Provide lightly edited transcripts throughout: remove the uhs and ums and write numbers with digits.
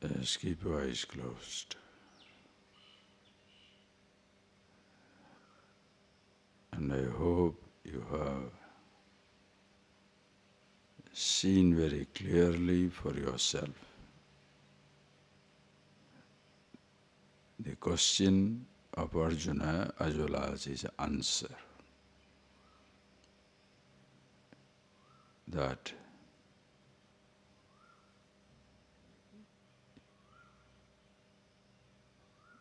Just keep your eyes closed. And I hope you have seen very clearly for yourself the question of Arjuna as well as his answer. That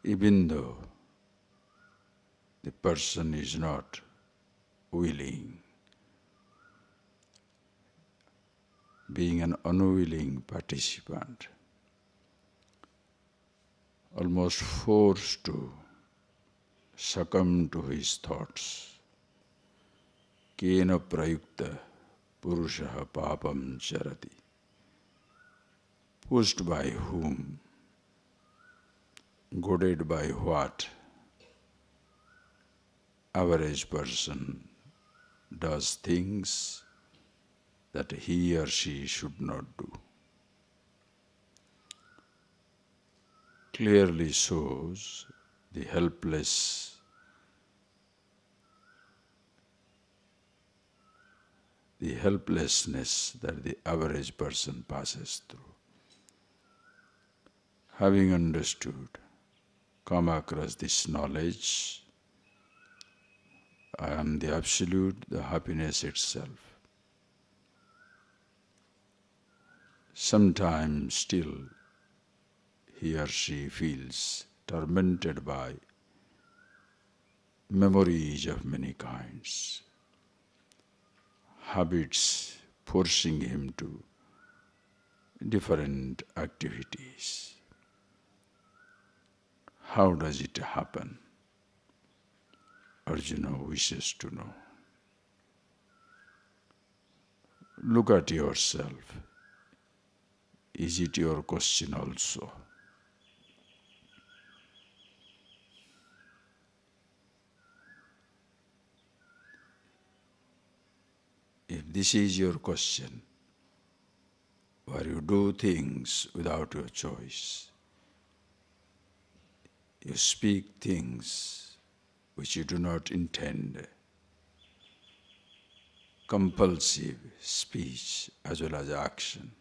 even though the person is not willing, being an unwilling participant, almost forced to succumb to his thoughts, kena prayukta purushaha papam charati, pushed by whom, goaded by what, average person does things that he or she should not do. Clearly shows the helplessness that the average person passes through. Having understood, come across this knowledge, I am the Absolute, the happiness itself. Sometimes still he or she feels tormented by memories of many kinds, habits forcing him to different activities. How does it happen? Arjuna wishes to know. Look at yourself. Is it your question also? If this is your question, where you do things without your choice, you speak things which you do not intend, compulsive speech as well as action,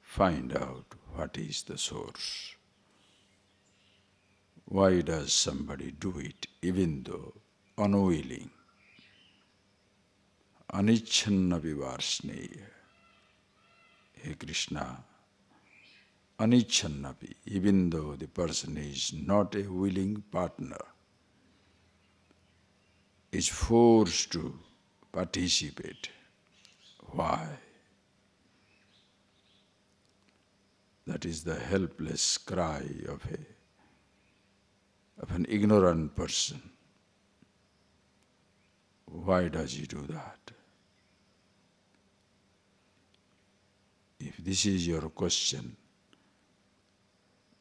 find out what is the source. Why does somebody do it even though unwilling? Anichanna vivarsneya. Hey Krishna, anichannapi, even though the person is not a willing partner, is forced to participate. Why? That is the helpless cry of an ignorant person. Why does he do that? If this is your question,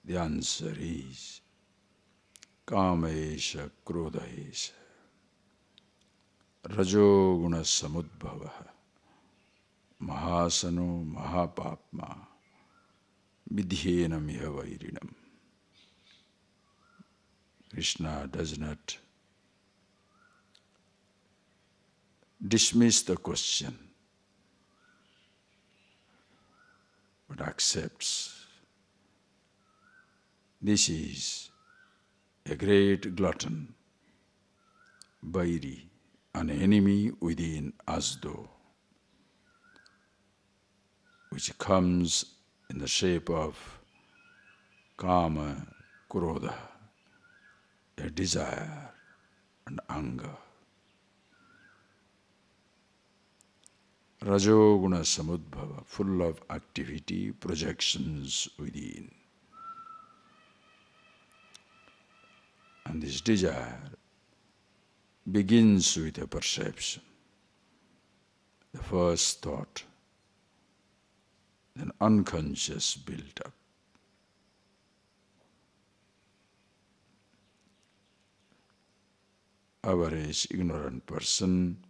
the answer is Kamesha Krodahesha Rajoguna Samudbhava Mahasano Mahapapma Vidhyena Mihavairinam. Krishna does not dismiss the question, but accepts. This is a great glutton, Vairi, an enemy within us though, which comes in the shape of Kama, Krodha, a desire and anger. Rajoguna Samudbhava, full of activity, projections within. And this desire begins with a perception, the first thought, then unconscious built up. Average ignorant person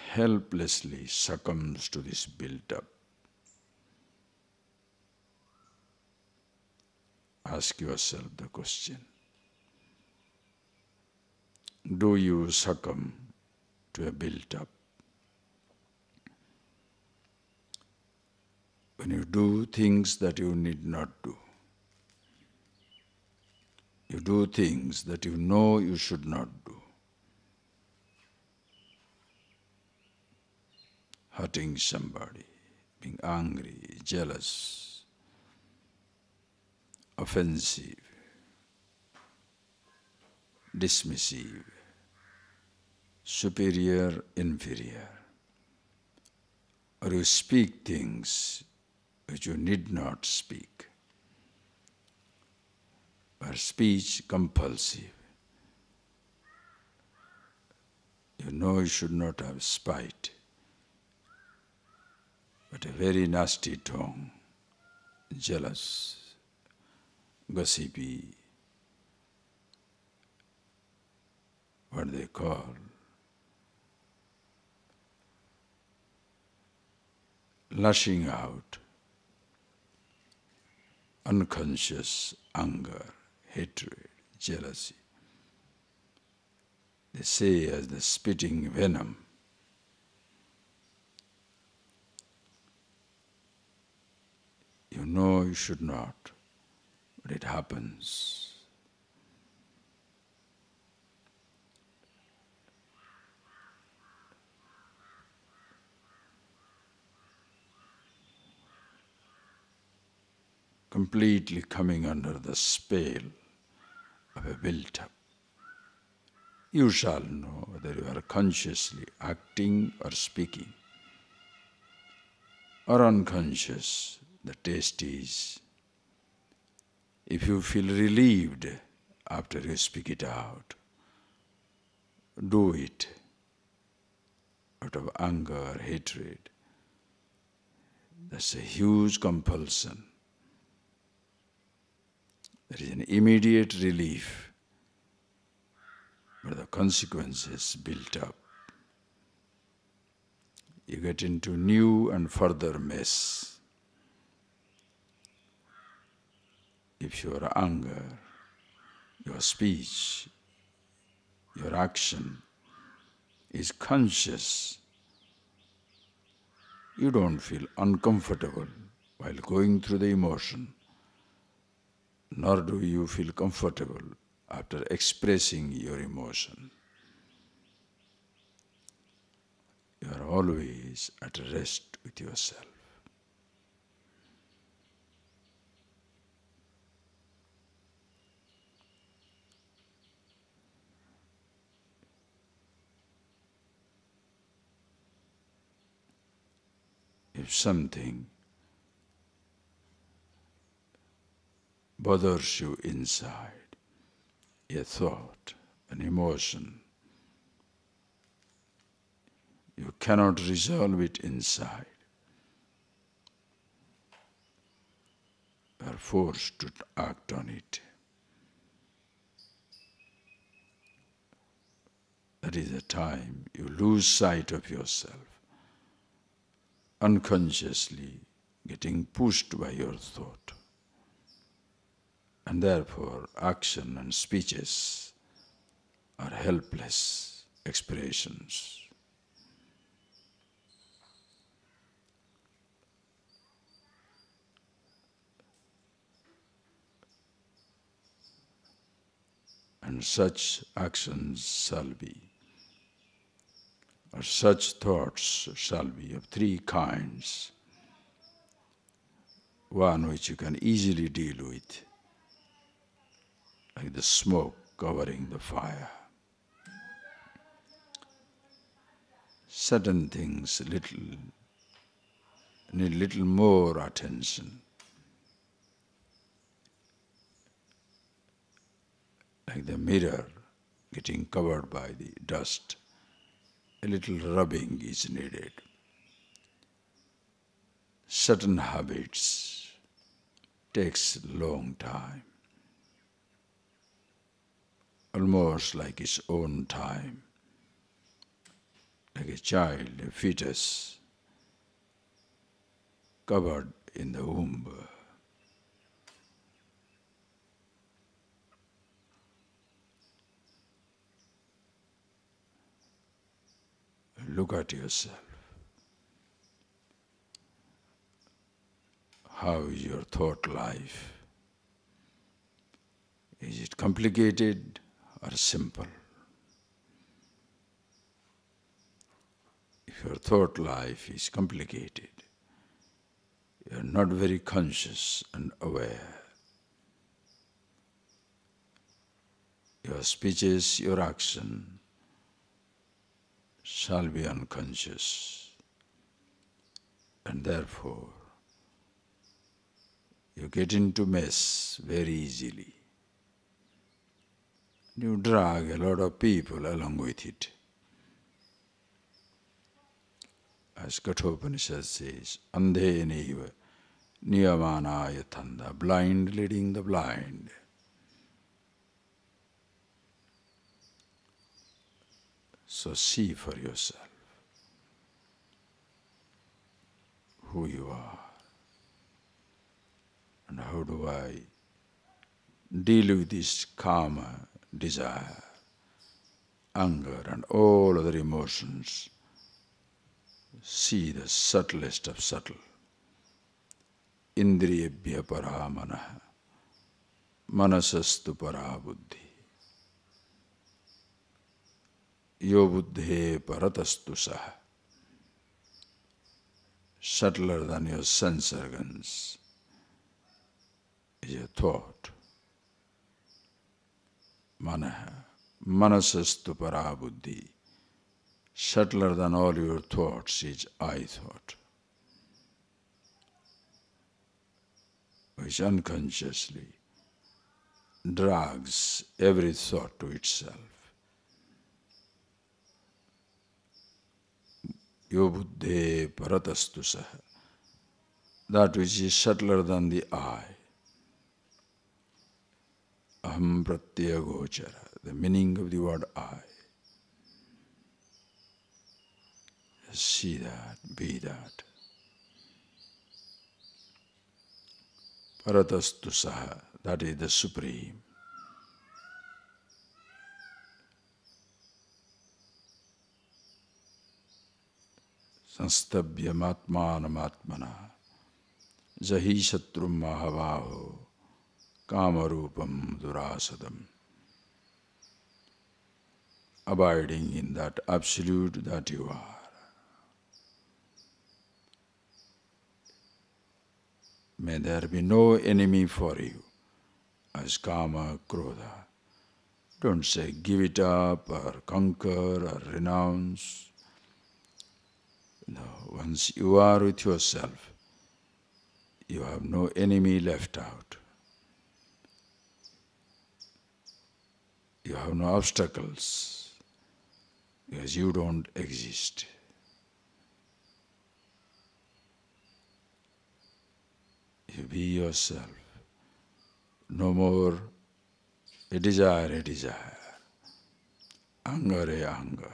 helplessly succumbs to this built up. ask yourself the question. Do you succumb to a built-up? When you do things that you need not do, you do things that you know you should not do, hurting somebody, being angry, jealous, offensive, dismissive, superior, inferior, or you speak things which you need not speak, or speech compulsive. You know you should not have spite, but a very nasty tongue, jealous, gossipy, what they call lashing out, unconscious anger, hatred, jealousy. They say as the spitting venom. You know you should not, but it happens. Completely coming under the spell of a built-up. You shall know whether you are consciously acting or speaking, or unconscious. The taste is, if you feel relieved after you speak it out, do it out of anger, hatred. That's a huge compulsion. There is an immediate relief, but the consequences built up. You get into new and further mess. If your anger, your speech, your action is conscious, you don't feel uncomfortable while going through the emotion, nor do you feel comfortable after expressing your emotion. You are always at rest with yourself. If something bothers you inside, a thought, an emotion, you cannot resolve it inside. You are forced to act on it. That is the time you lose sight of yourself, unconsciously getting pushed by your thought. And therefore, action and speeches are helpless expressions. And such actions shall be, or such thoughts shall be of three kinds. One which you can easily deal with, like the smoke covering the fire. Certain things need little more attention. Like the mirror getting covered by the dust, a little rubbing is needed. Certain habits takes long time, almost like its own time, like a child, a fetus, covered in the womb. look at yourself. How is your thought life? Is it complicated or simple? If your thought life is complicated, you are not very conscious and aware. Your speeches, your action shall be unconscious, and therefore you get into mess very easily. You drag a lot of people along with it. As Kathopanishad says, Andhe neva niyamanaya thanda, blind leading the blind. So see for yourself who you are and how do I deal with this karma, desire, anger and all other emotions. See the subtlest of subtle. Indriyebhya para manaha, manasastu para buddhi. Yo buddhe paratastu saha. Subtler than your sense organs is your thought. Manaha, manasastu para buddhi. Subtler than all your thoughts is I thought, which unconsciously drags every thought to itself. Yo buddhe paratastu saha. That which is subtler than the I. Aham pratyaya gochara, the meaning of the word I. See that, be that. Paratastu saha, that is the Supreme. Sanstabhyam atmanam atmana, jahi shatrum mahavaho, kamarupam durasadam. Abiding in that absolute that you are. May there be no enemy for you as kama, krodha. Don't say give it up or conquer or renounce. No, once you are with yourself, you have no enemy left out. You have no obstacles because you don't exist. You be yourself. No more a desire, anger, anger.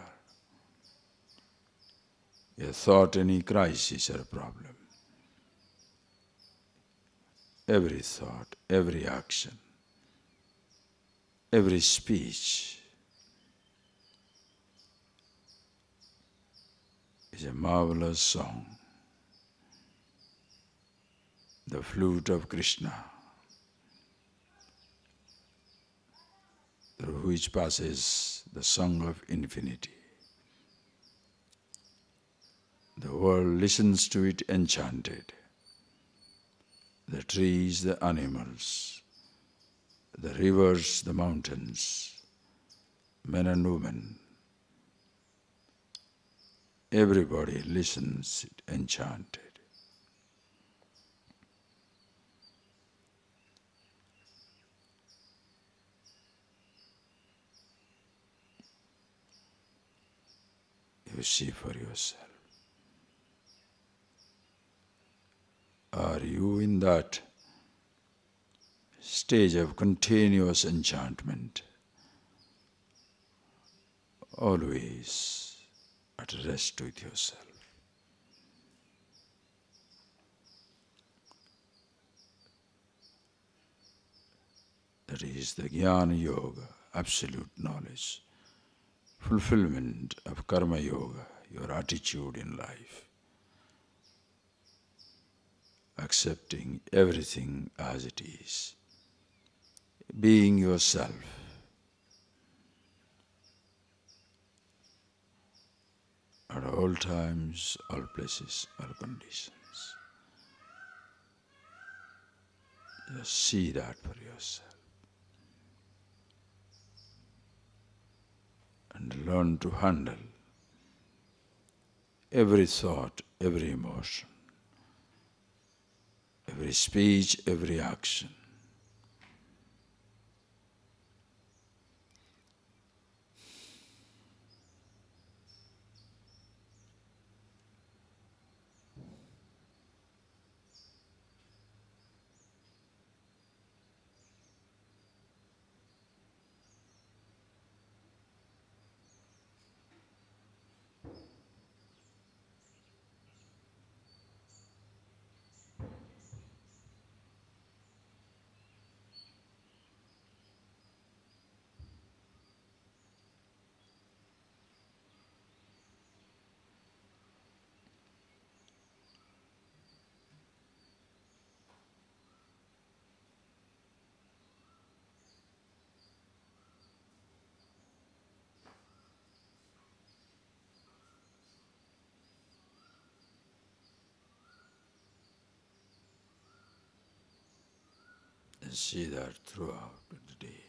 A thought, any crisis or problem. Every thought, every action, every speech is a marvelous song. The flute of Krishna, through which passes the song of infinity. The world listens to it enchanted. The trees, the animals, the rivers, the mountains, men and women, everybody listens it enchanted. You see for yourself. Are you in that stage of continuous enchantment? Always at rest with yourself. That is the Jnana Yoga, absolute knowledge, fulfillment of Karma Yoga, your attitude in life, accepting everything as it is, being yourself. At all times, all places, all conditions. Just see that for yourself. And learn to handle every thought, every emotion, every speech, every action. And see that throughout the day.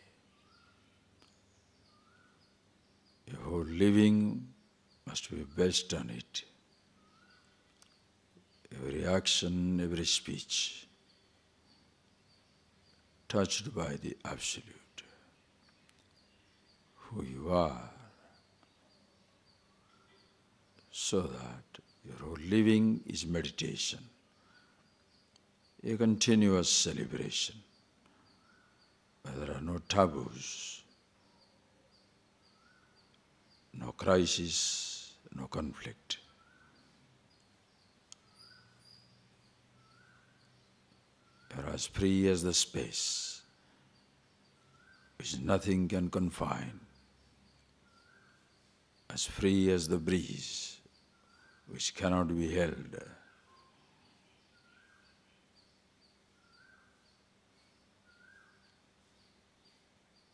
Your whole living must be based on it. Every action, every speech, touched by the Absolute, who you are, so that your whole living is meditation, a continuous celebration, where there are no taboos, no crisis, no conflict. You are as free as the space, which nothing can confine, as free as the breeze, which cannot be held.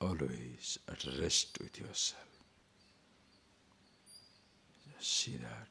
Always at rest with yourself. Just see that.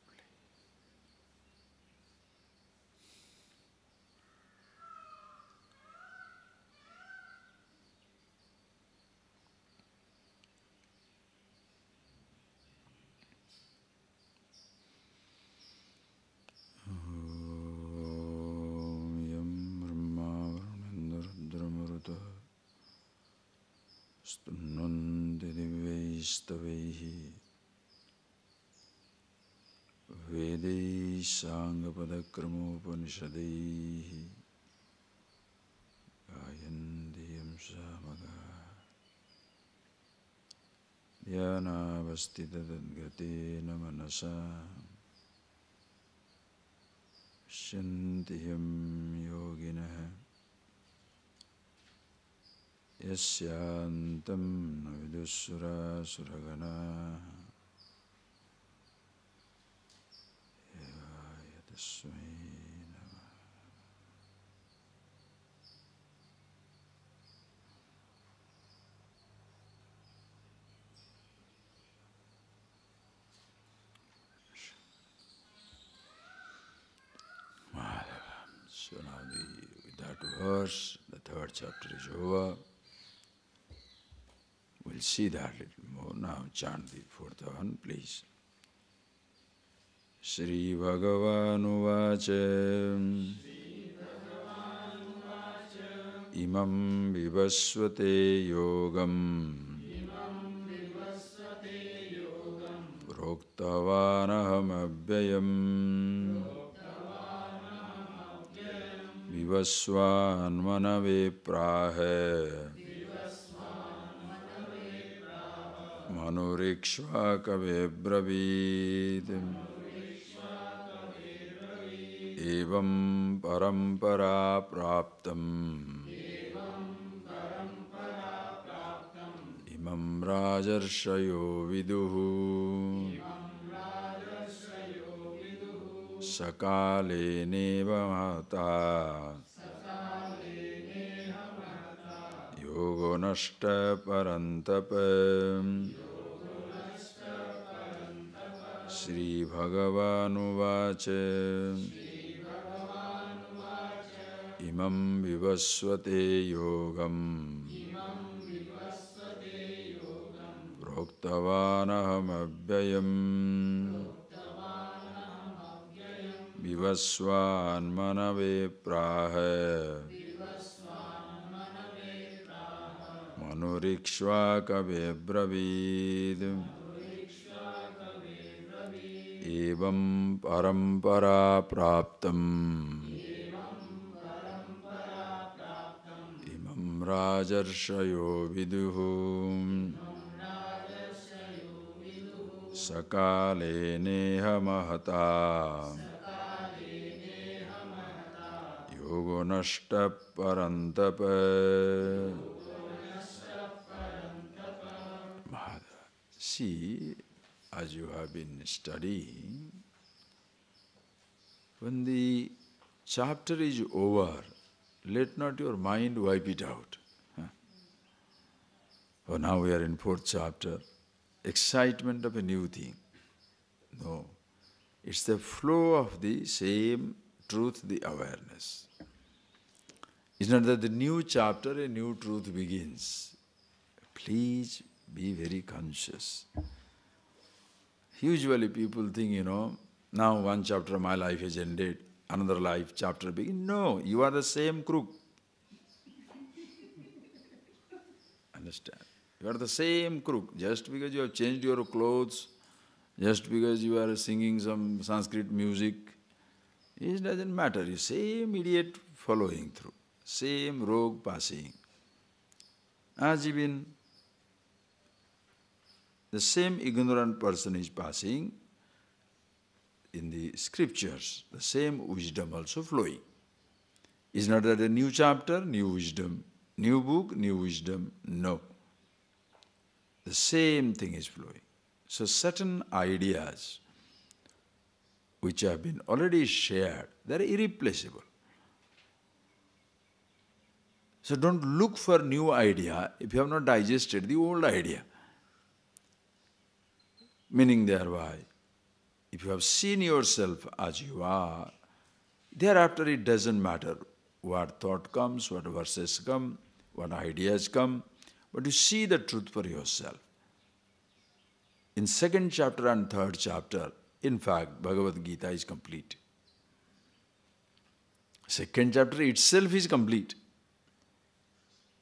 Stunnanti divyaistavaihi vedai sangapadakramopanishadaihi gayanti yamsamaga dhyanavastita tadgatena manasa shanti yoginaha yasyantam navidusura suragana evaya tasmai namaha. So now with that verse, the third chapter is over. We'll see that a little more. Now chant the fourth one, please. Shri Bhagavan Uvacha Imam Vivasvate Yogam Proktavanaham Abhyayam Vivasvan Manave Prahe Manurikshva Kave Bravit Evam Parampara Praptam Imam Rajarshayo Viduhu sakale neva mahata yogo nashta parantapa. Shri Bhagavan Uvacha Imam Vivasvate Yogam Proktavanaham Abhyayam Vivasvan Manave Prahe Manurikshva Kave Bravid Evam Parampara Praptam Imam Rajarshayo Viduhu Sakale Neha Mahata Yogo Nashta Parantapa. Mahada. See, as you have been studying, when the chapter is over, let not your mind wipe it out. Oh, now we are in fourth chapter. Excitement of a new thing. No. It's the flow of the same truth, the awareness. It's not that the new chapter, a new truth begins. Please be very conscious. Usually people think, now one chapter of my life has ended, another life chapter begins. No, you are the same crook. Understand? You are the same crook. Just because you have changed your clothes, just because you are singing some Sanskrit music, it doesn't matter. You same idiot following through, same rogue passing. As even the same ignorant person is passing in the scriptures, the same wisdom also flowing. Is not that a new chapter, new wisdom, new book, new wisdom? No. The same thing is flowing. So certain ideas which have been already shared, they are irreplaceable. So don't look for new idea if you have not digested the old idea. Meaning thereby, if you have seen yourself as you are, thereafter it doesn't matter what thought comes, what verses come, what ideas come, but you see the truth for yourself. In second chapter and third chapter, in fact, Bhagavad Gita is complete. Second chapter itself is complete.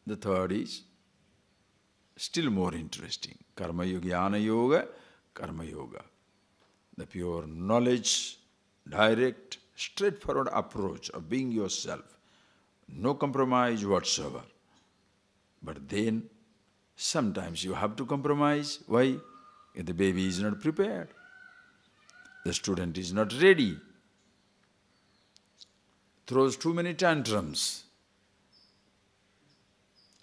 The third is still more interesting. Karma Yoga, Jnana Yoga, Karma Yoga. The pure knowledge, direct, straightforward approach of being yourself. No compromise whatsoever. But then, sometimes you have to compromise. Why? If the baby is not prepared, the student is not ready, throws too many tantrums.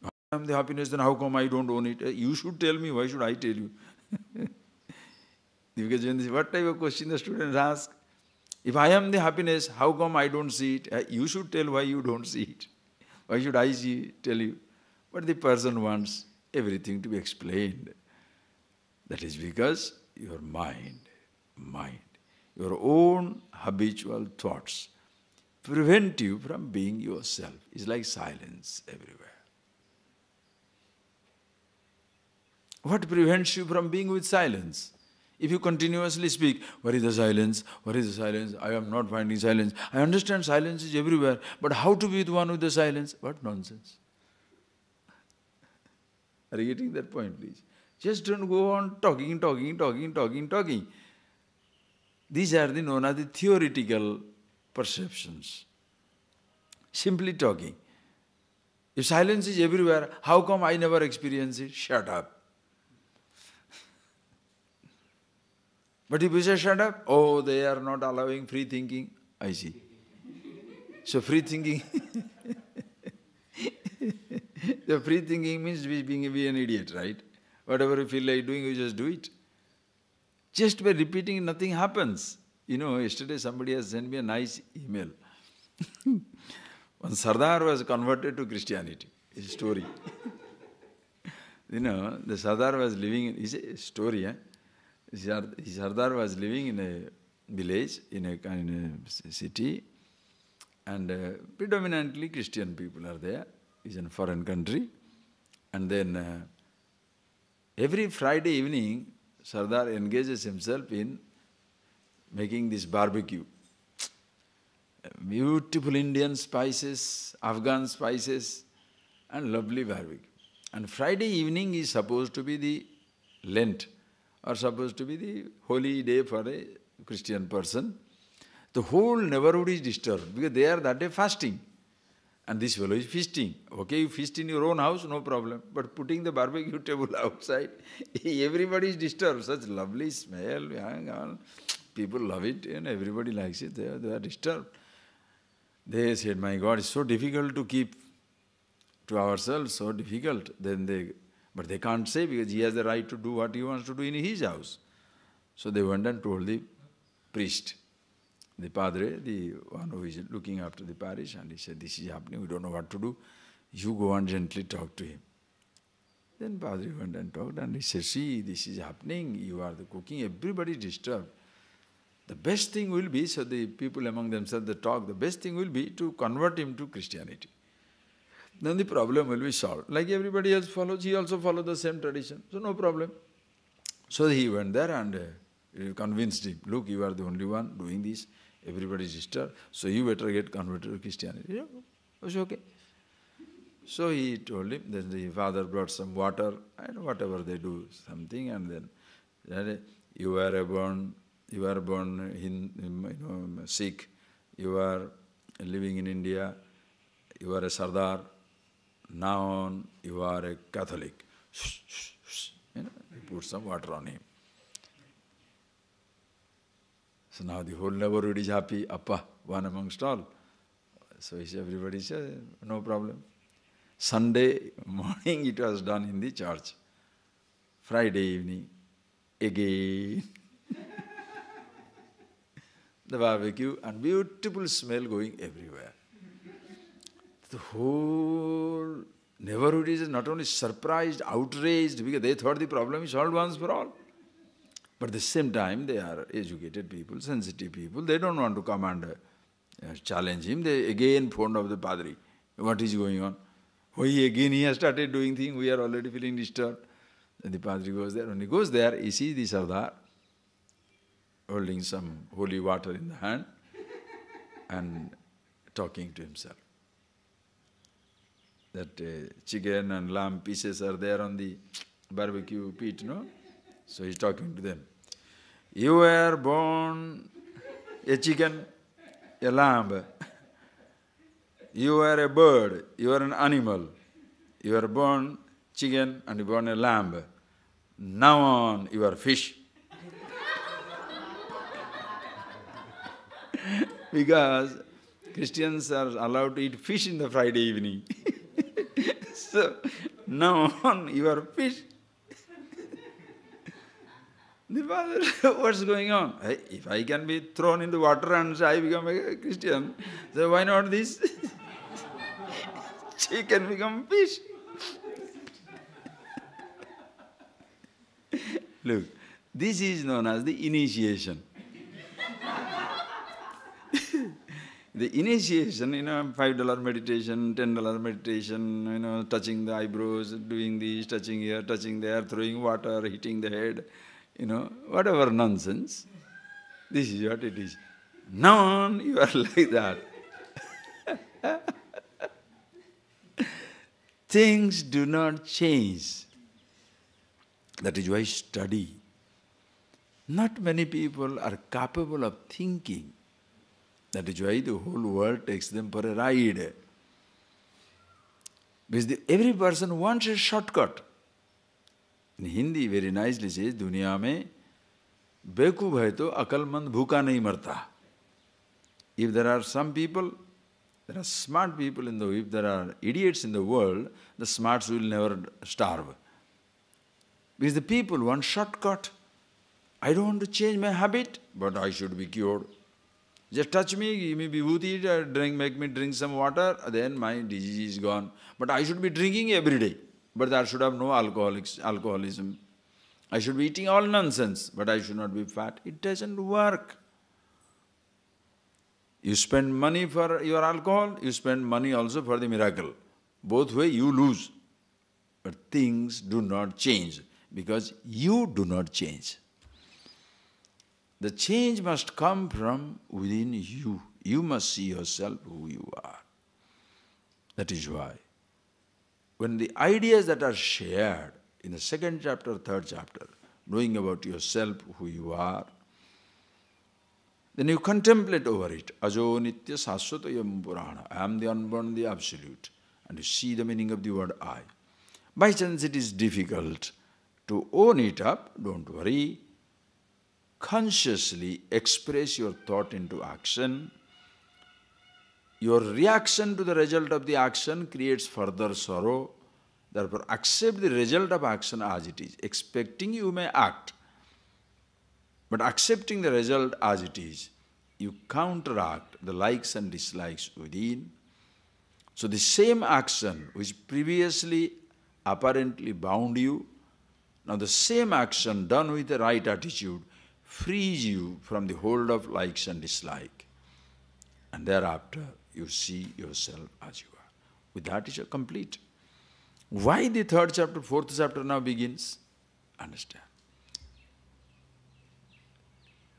I am the happiness, then how come I don't own it? You should tell me, why should I tell you? Because when what type of question the students ask? If I am the happiness, how come I don't see it? You should tell why you don't see it. Why should I tell you? But the person wants everything to be explained. That is because your mind, your own habitual thoughts prevent you from being yourself. It's like silence everywhere. What prevents you from being with silence? If you continuously speak, where is the silence? Where is the silence? I am not finding silence. I understand silence is everywhere, but how to be with one with the silence? What nonsense. Are you getting that point, please? Just don't go on talking. These are known as the theoretical perceptions. Simply talking. If silence is everywhere, how come I never experience it? Shut up. But if you say shut up, oh, they are not allowing free thinking. I see. So free thinking, the free thinking means being an idiot, right? Whatever you feel like doing, you just do it. Just by repeating, nothing happens. You know, yesterday somebody has sent me a nice email. One Sardar was converted to Christianity. It's a story. You know, the Sardar was living in, it's a story, eh? Sardar was living in a village, in a city, and predominantly Christian people are there. He's in a foreign country. And then every Friday evening, Sardar engages himself in making this barbecue. Beautiful Indian spices, Afghan spices, and lovely barbecue. And Friday evening is supposed to be the Lent, or supposed to be the holy day for a Christian person. The whole neighborhood is disturbed because they are that day fasting. And this fellow is feasting. Okay, you feast in your own house, no problem. But putting the barbecue table outside, everybody is disturbed. Such lovely smell, people love it, and everybody likes it. They are disturbed. They said, my God, it's so difficult to keep to ourselves, so difficult. But they can't say because he has the right to do what he wants to do in his house. So they went and told the priest, the padre, the one who is looking after the parish, and he said, this is happening, we don't know what to do. You go and gently talk to him. Then padre went and talked, and he said, see, this is happening, you are the cooking, everybody is disturbed. The best thing will be, so the people among themselves, they talk, the best thing will be to convert him to Christianity. Then the problem will be solved. Like everybody else follows, he also followed the same tradition, so no problem. So he went there and convinced him, look, you are the only one doing this, everybody is disturbed, so you better get converted to Christianity. Yeah, it was okay. So he told him, then the father brought some water, and whatever they do, something, and then you are born Sikh, you are living in India, you are a Sardar, now on you are a Catholic. He put some water on him. So now the whole neighborhood is happy, Appa, one amongst all. So everybody says, no problem. Sunday morning it was done in the church. Friday evening, again. The barbecue and beautiful smell going everywhere. The whole neighborhood is not only surprised, outraged, because they thought the problem is solved once for all. But at the same time, they are educated people, sensitive people. They don't want to come and challenge him. They again phoned up the padri. What is going on? Why again he has started doing things, we are already feeling disturbed. And the padri goes there. When he goes there, he sees the Sardar holding some holy water in the hand and talking to himself. That chicken and lamb pieces are there on the barbecue pit, no? So he's talking to them. You were born a chicken, a lamb. You were a bird, you are an animal. You are born chicken and you born a lamb. Now on, you are fish. Because Christians are allowed to eat fish in the Friday evening. So, now on, you are fish. The father, what's going on? Hey, if I can be thrown in the water and I become a Christian, so why not this? Chicken become fish. Look, this is known as the initiation. The initiation, $5 meditation, $10 meditation, touching the eyebrows, doing this, touching here, touching there, throwing water, hitting the head, whatever nonsense. This is what it is. Now on, you are like that. Things do not change. That is why study. Not many people are capable of thinking. That is why the whole world takes them for a ride. Because every person wants a shortcut. In Hindi, very nicely says, Duniya mein bekoof hai to akalmand bhuka nahi marta. If there are some people, there are smart people in the world, if there are idiots in the world, the smarts will never starve. Because the people want shortcut. I don't want to change my habit, but I should be cured. Just touch me, give me vibhuti, drink, make me drink some water, then my disease is gone. But I should be drinking every day. But that should have no alcoholism. I should be eating all nonsense, but I should not be fat. It doesn't work. You spend money for your alcohol, you spend money also for the miracle. Both way you lose. But things do not change because you do not change. The change must come from within you. You must see yourself who you are. That is why when the ideas that are shared in the second chapter, third chapter, knowing about yourself, who you are, then you contemplate over it. Ajo nitya saswatayam purana. I am the unborn, the absolute. And you see the meaning of the word I. By chance it is difficult to own it up, don't worry. Consciously express your thought into action. Your reaction to the result of the action creates further sorrow. Therefore, accept the result of action as it is. Expecting you may act, but accepting the result as it is, you counteract the likes and dislikes within. So the same action which previously apparently bound you, now the same action done with the right attitude frees you from the hold of likes and dislike. And thereafter, you see yourself as you are. With that, it is complete. Why the third chapter, fourth chapter now begins? Understand.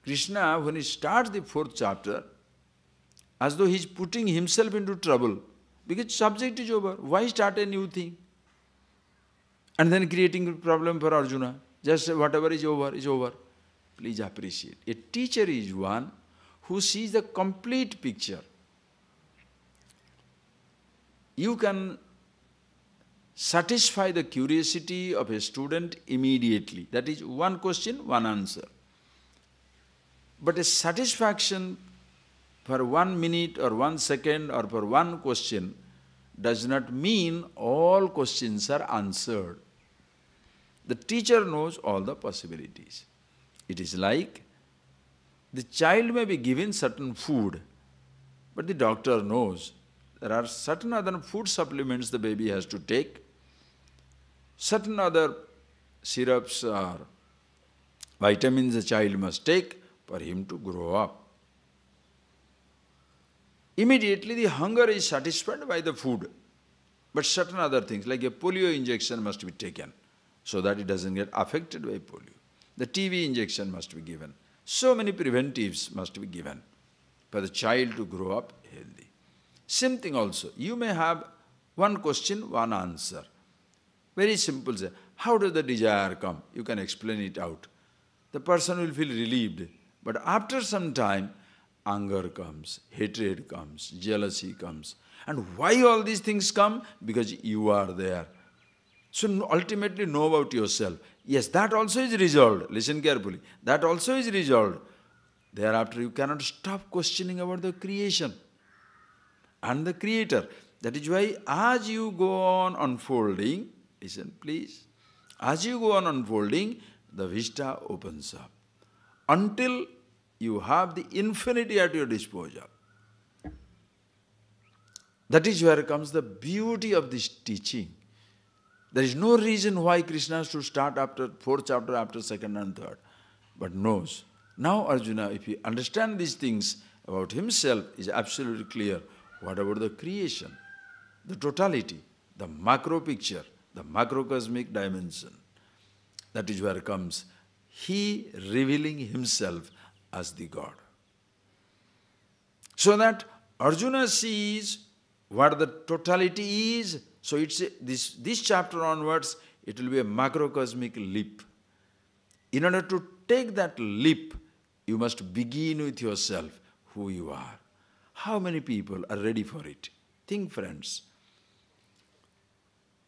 Krishna, when he starts the fourth chapter, as though he is putting himself into trouble, because subject is over. Why start a new thing? And then creating a problem for Arjuna. Just whatever is over, is over. Please appreciate. A teacher is one who sees the complete picture. You can satisfy the curiosity of a student immediately. That is one question, one answer. But a satisfaction for 1 minute or 1 second or for one question does not mean all questions are answered. The teacher knows all the possibilities. It is like the child may be given certain food, but the doctor knows there are certain other food supplements the baby has to take, certain other syrups or vitamins the child must take for him to grow up. Immediately the hunger is satisfied by the food, but certain other things like a polio injection must be taken so that it doesn't get affected by polio. The TB injection must be given. So many preventives must be given for the child to grow up healthy. Same thing also. You may have one question, one answer. Very simple. How does the desire come? You can explain it out. The person will feel relieved. But after some time, anger comes, hatred comes, jealousy comes. And why all these things come? Because you are there. So ultimately know about yourself. Yes, that also is resolved. Listen carefully. That also is resolved. Thereafter you cannot stop questioning about the creation and the Creator. That is why as you go on unfolding, listen please, as you go on unfolding, the vista opens up. Until you have the infinity at your disposal. That is where comes the beauty of this teaching. There is no reason why Krishna should start after fourth chapter, after second and third, but knows. Now Arjuna, if he understands these things about himself, is absolutely clear. What about the creation, the totality, the macro picture, the macrocosmic dimension? That is where comes he revealing himself as the God. So that Arjuna sees what the totality is. So it's this chapter onwards, it will be a macrocosmic leap. In order to take that leap, you must begin with yourself, who you are. How many people are ready for it? Think, friends.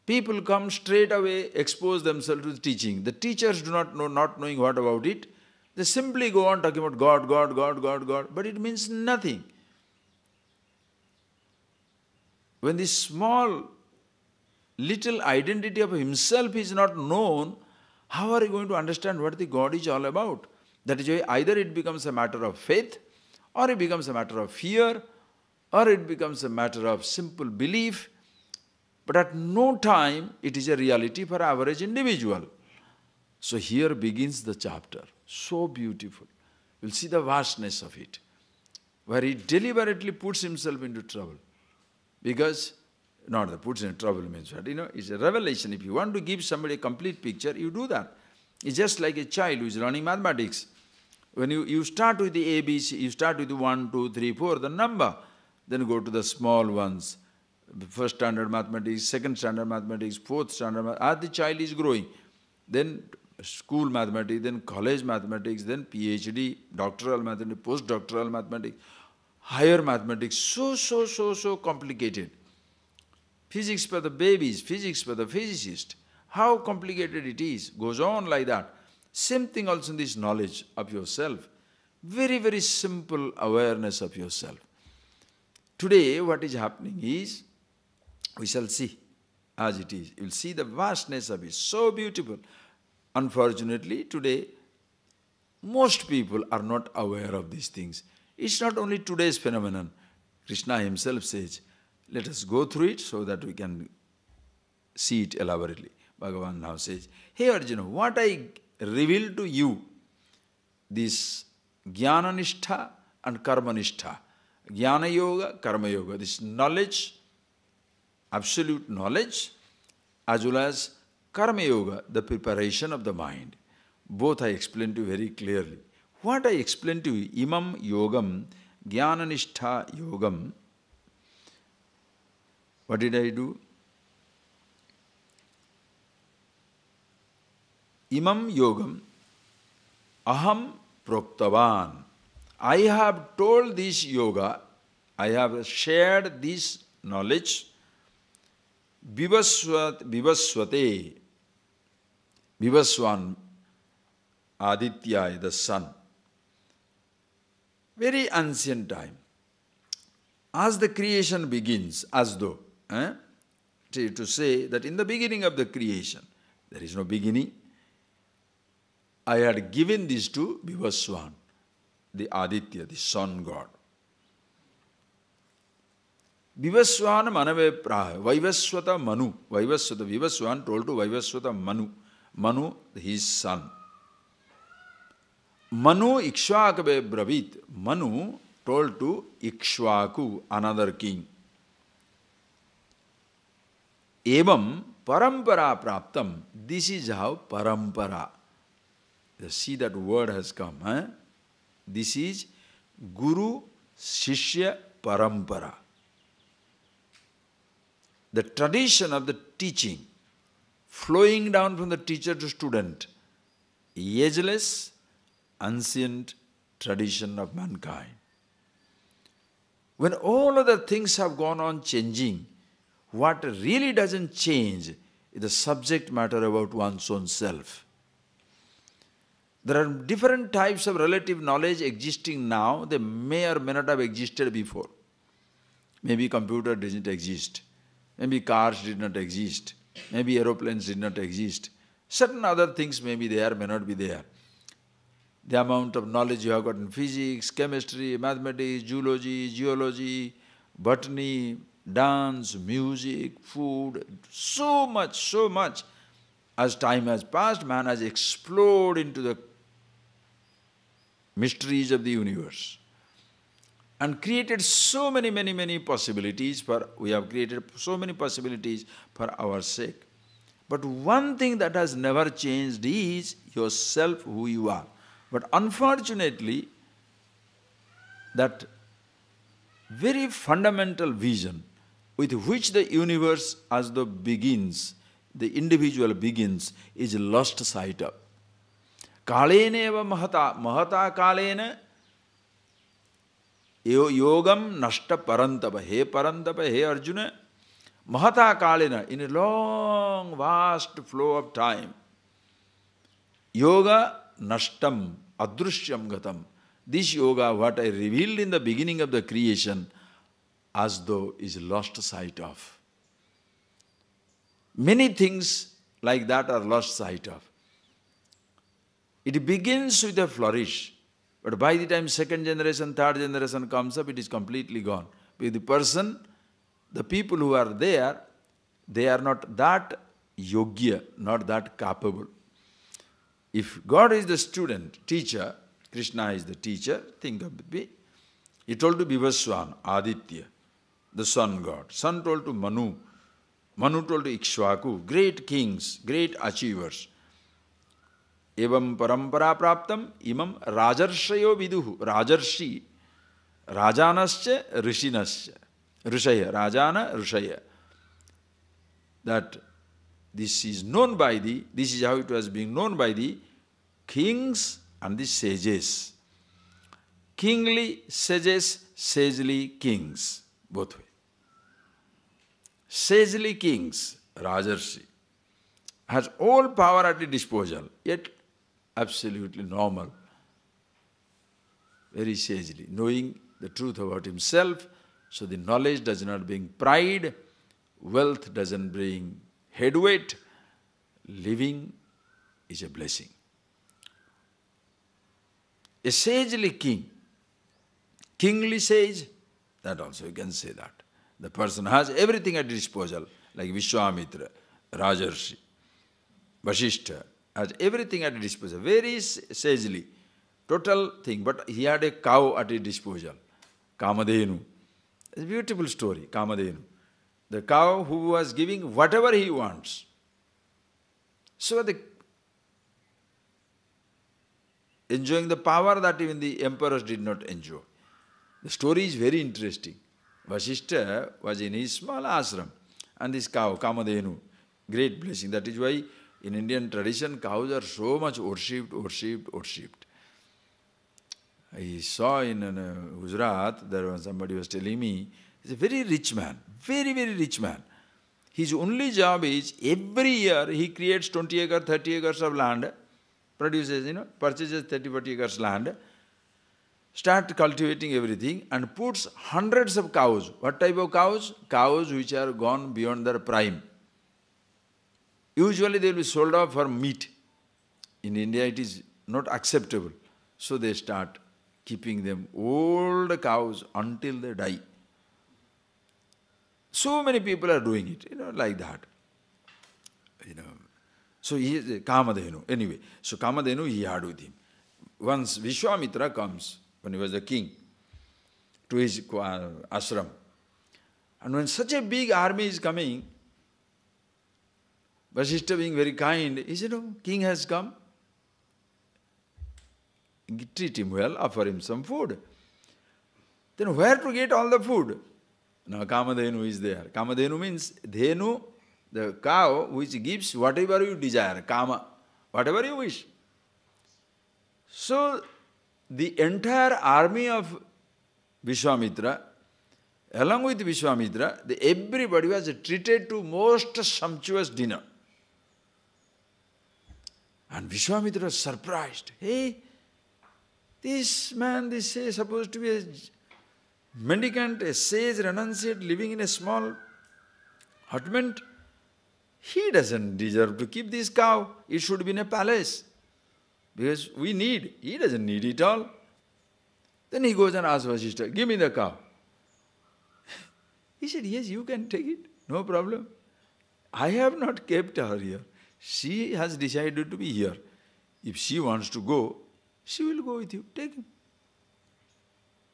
People come straight away, expose themselves to the teaching. The teachers do not know, not knowing what about it. They simply go on talking about God, God, God, God, God, but it means nothing. When this small, little identity of himself is not known, how are you going to understand what the God is all about? That is why either it becomes a matter of faith, or it becomes a matter of fear, or it becomes a matter of simple belief, but at no time it is a reality for average individual. So here begins the chapter, so beautiful. You'll see the vastness of it, where he deliberately puts himself into trouble. Because, not that puts in trouble means what, it's a revelation. If you want to give somebody a complete picture, you do that. It's just like a child who is learning mathematics. When you start with the ABC, you start with the 1, 2, 3, 4, the number, then go to the small ones. First standard mathematics, second standard mathematics, fourth standard mathematics, as the child is growing. Then school mathematics, then college mathematics, then PhD, doctoral mathematics, postdoctoral mathematics, higher mathematics, so complicated. Physics for the babies, physics for the physicist. How complicated it is, goes on like that. Same thing also in this knowledge of yourself. Very, very simple awareness of yourself. Today what is happening is, we shall see as it is. You will see the vastness of it, so beautiful. Unfortunately, today, most people are not aware of these things. It's not only today's phenomenon. Krishna himself says, let us go through it so that we can see it elaborately. Bhagavan now says, hey Arjuna, what I reveal to you, this Jnana-nishtha and Karma-nishtha, Jnana Yoga, Karma Yoga, this knowledge, absolute knowledge, as well as Karma Yoga, the preparation of the mind. Both I explained to you very clearly. What I explained to you, Imam Yogam, Jnana-nishtha Yogam, what did I do? Imam Yogam, Aham Proktavan. I have told this yoga, I have shared this knowledge, Vivaswate, Vivaswan, Aditya, the sun. Very ancient time. As the creation begins, as though, to say that in the beginning of the creation, there is no beginning, I had given this to Vivaswan, the Aditya, the sun god. Vivaswan manave praha, Vaivaswata Manu, Vaivaswata, Vivaswan told to Vaivaswata Manu, Manu his son. Manu Ikshvakave Bravit, Manu told to Ikshvaku, another king. Evam parampara praptam, this is how parampara. See that word has come. This is Guru Shishya Parampara. The tradition of the teaching, flowing down from the teacher to student, ageless, ancient tradition of mankind. When all other things have gone on changing, what really doesn't change is the subject matter about one's own self. There are different types of relative knowledge existing now. They may or may not have existed before. Maybe computer didn't exist. Maybe cars did not exist. Maybe aeroplanes did not exist. Certain other things may be there, may not be there. The amount of knowledge you have got in physics, chemistry, mathematics, zoology, geology, botany, dance, music, food, so much. As time has passed, man has explored into the mysteries of the universe and created so many possibilities we have created so many possibilities for our sake. But one thing that has never changed is yourself, who you are. But unfortunately, that very fundamental vision with which the universe as though begins, the individual begins, is lost sight of. Kaleneva mahata kalena yogam nashta parantapa. Hey Arjuna, mahata kalena, in a long, vast flow of time, yoga nashtam adrushyam gatam. This yoga, what I revealed in the beginning of the creation, as though is lost sight of. Many things like that are lost sight of. It begins with a flourish, but by the time second generation, third generation comes up, it is completely gone. Because the person, the people who are there, they are not that yogya, not that capable. If God is the student, teacher, Krishna is the teacher, think of it. He told to Vivaswan, Aditya, the sun god. Sun told to Manu. Manu told to Ikshvaku, great kings, great achievers. Evam parampara praptam imam rajarshayo viduhu. Rajarshi, rajanascha rishinascha. Rishaya, rajana rishaya. That this is known by this is how it was being known by the kings and the sages. Kingly sages, sagely kings, both way. Sagely kings, Rajarshi, has all power at his disposal, yet absolutely normal, very sagely, knowing the truth about himself, so the knowledge does not bring pride, wealth doesn't bring headweight, living is a blessing. A sagely king, kingly sage, that also you can say that. The person has everything at his disposal, like Vishwamitra, Rajarshi, Vasishtha, has everything at his disposal, very sagely, total thing, but he had a cow at his disposal, Kamadhenu. It's a beautiful story, Kamadhenu. The cow who was giving whatever he wants. So enjoying the power that even the emperors did not enjoy. The story is very interesting. Vasishtha was in his small ashram, and this cow, Kamadhenu, great blessing. That is why in Indian tradition, cows are so much worshipped. I saw in Gujarat, there was somebody was telling me, he's a very rich man, very, very rich man. His only job is, every year he creates 20 acres, 30 acres of land, produces, purchases 30, 40 acres land, start cultivating everything and puts hundreds of cows. What type of cows? Cows which are gone beyond their prime. Usually they will be sold off for meat. In India it is not acceptable. So they start keeping them, old cows, until they die. So many people are doing it, like that. So he is a Kamadhenu. Anyway, so Kamadhenu he had with him. Once Vishwamitra comes, when he was a king, to his ashram. And when such a big army is coming, Vasishtha being very kind, he said, king has come. Treat him well, offer him some food. Then where to get all the food? Now Kamadhenu is there. Kamadhenu means Dhenu, the cow which gives whatever you desire, Kama, whatever you wish. So the entire army of Vishwamitra, along with Vishwamitra, everybody was treated to most sumptuous dinner. And Vishwamitra was surprised. Hey, this man, this is supposed to be a mendicant, a sage, renunciate, living in a small hutment. He doesn't deserve to keep this cow. It should be in a palace. Because we need. He doesn't need it all. Then he goes and asks Vasishtha, give me the cow. He said, yes, you can take it. No problem. I have not kept her here. She has decided to be here. If she wants to go, she will go with you. Take him.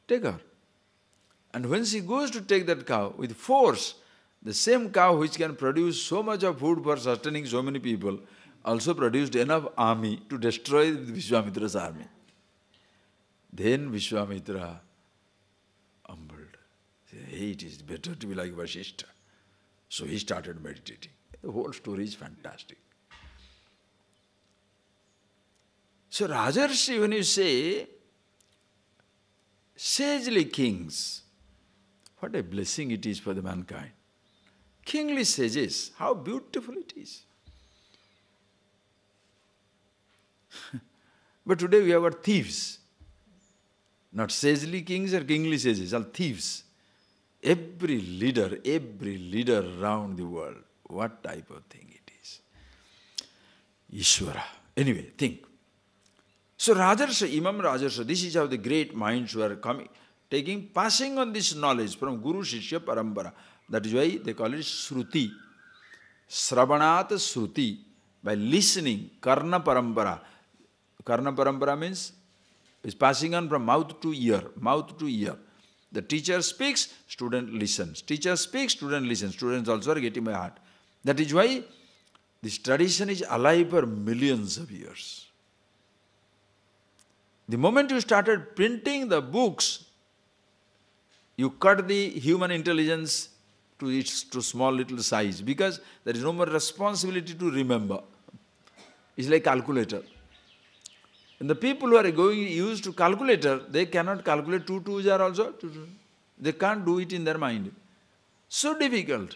Take her. And when she goes to take that cow, with force, the same cow which can produce so much of food for sustaining so many people, also produced enough army to destroy Vishwamitra's army. Then Vishwamitra humbled. Said, hey, it is better to be like Vasishtha. So he started meditating. The whole story is fantastic. So Rajarshi, when you say, sagely kings, what a blessing it is for the mankind. Kingly sages, how beautiful it is. But today we have got thieves. Not sagely kings or kingly sages, all thieves. Every leader around the world, what type of thing it is. Ishvara. Anyway, think. So Rajarsa, Imam Rajarsa, this is how the great minds were coming, passing on this knowledge from Guru Shishya Parampara. That is why they call it Shruti. Sravanat Shruti. By listening, Karna Parampara. Karna Parampara means is passing on from mouth to ear, mouth to ear. The teacher speaks, student listens. Teacher speaks, student listens. Students also are getting by heart. That is why this tradition is alive for millions of years. The moment you started printing the books, you cut the human intelligence to small little size, because there is no more responsibility to remember. It's like calculator. And the people who are used to calculator, they cannot calculate 2 2s are also 2 2. They can't do it in their mind. So difficult.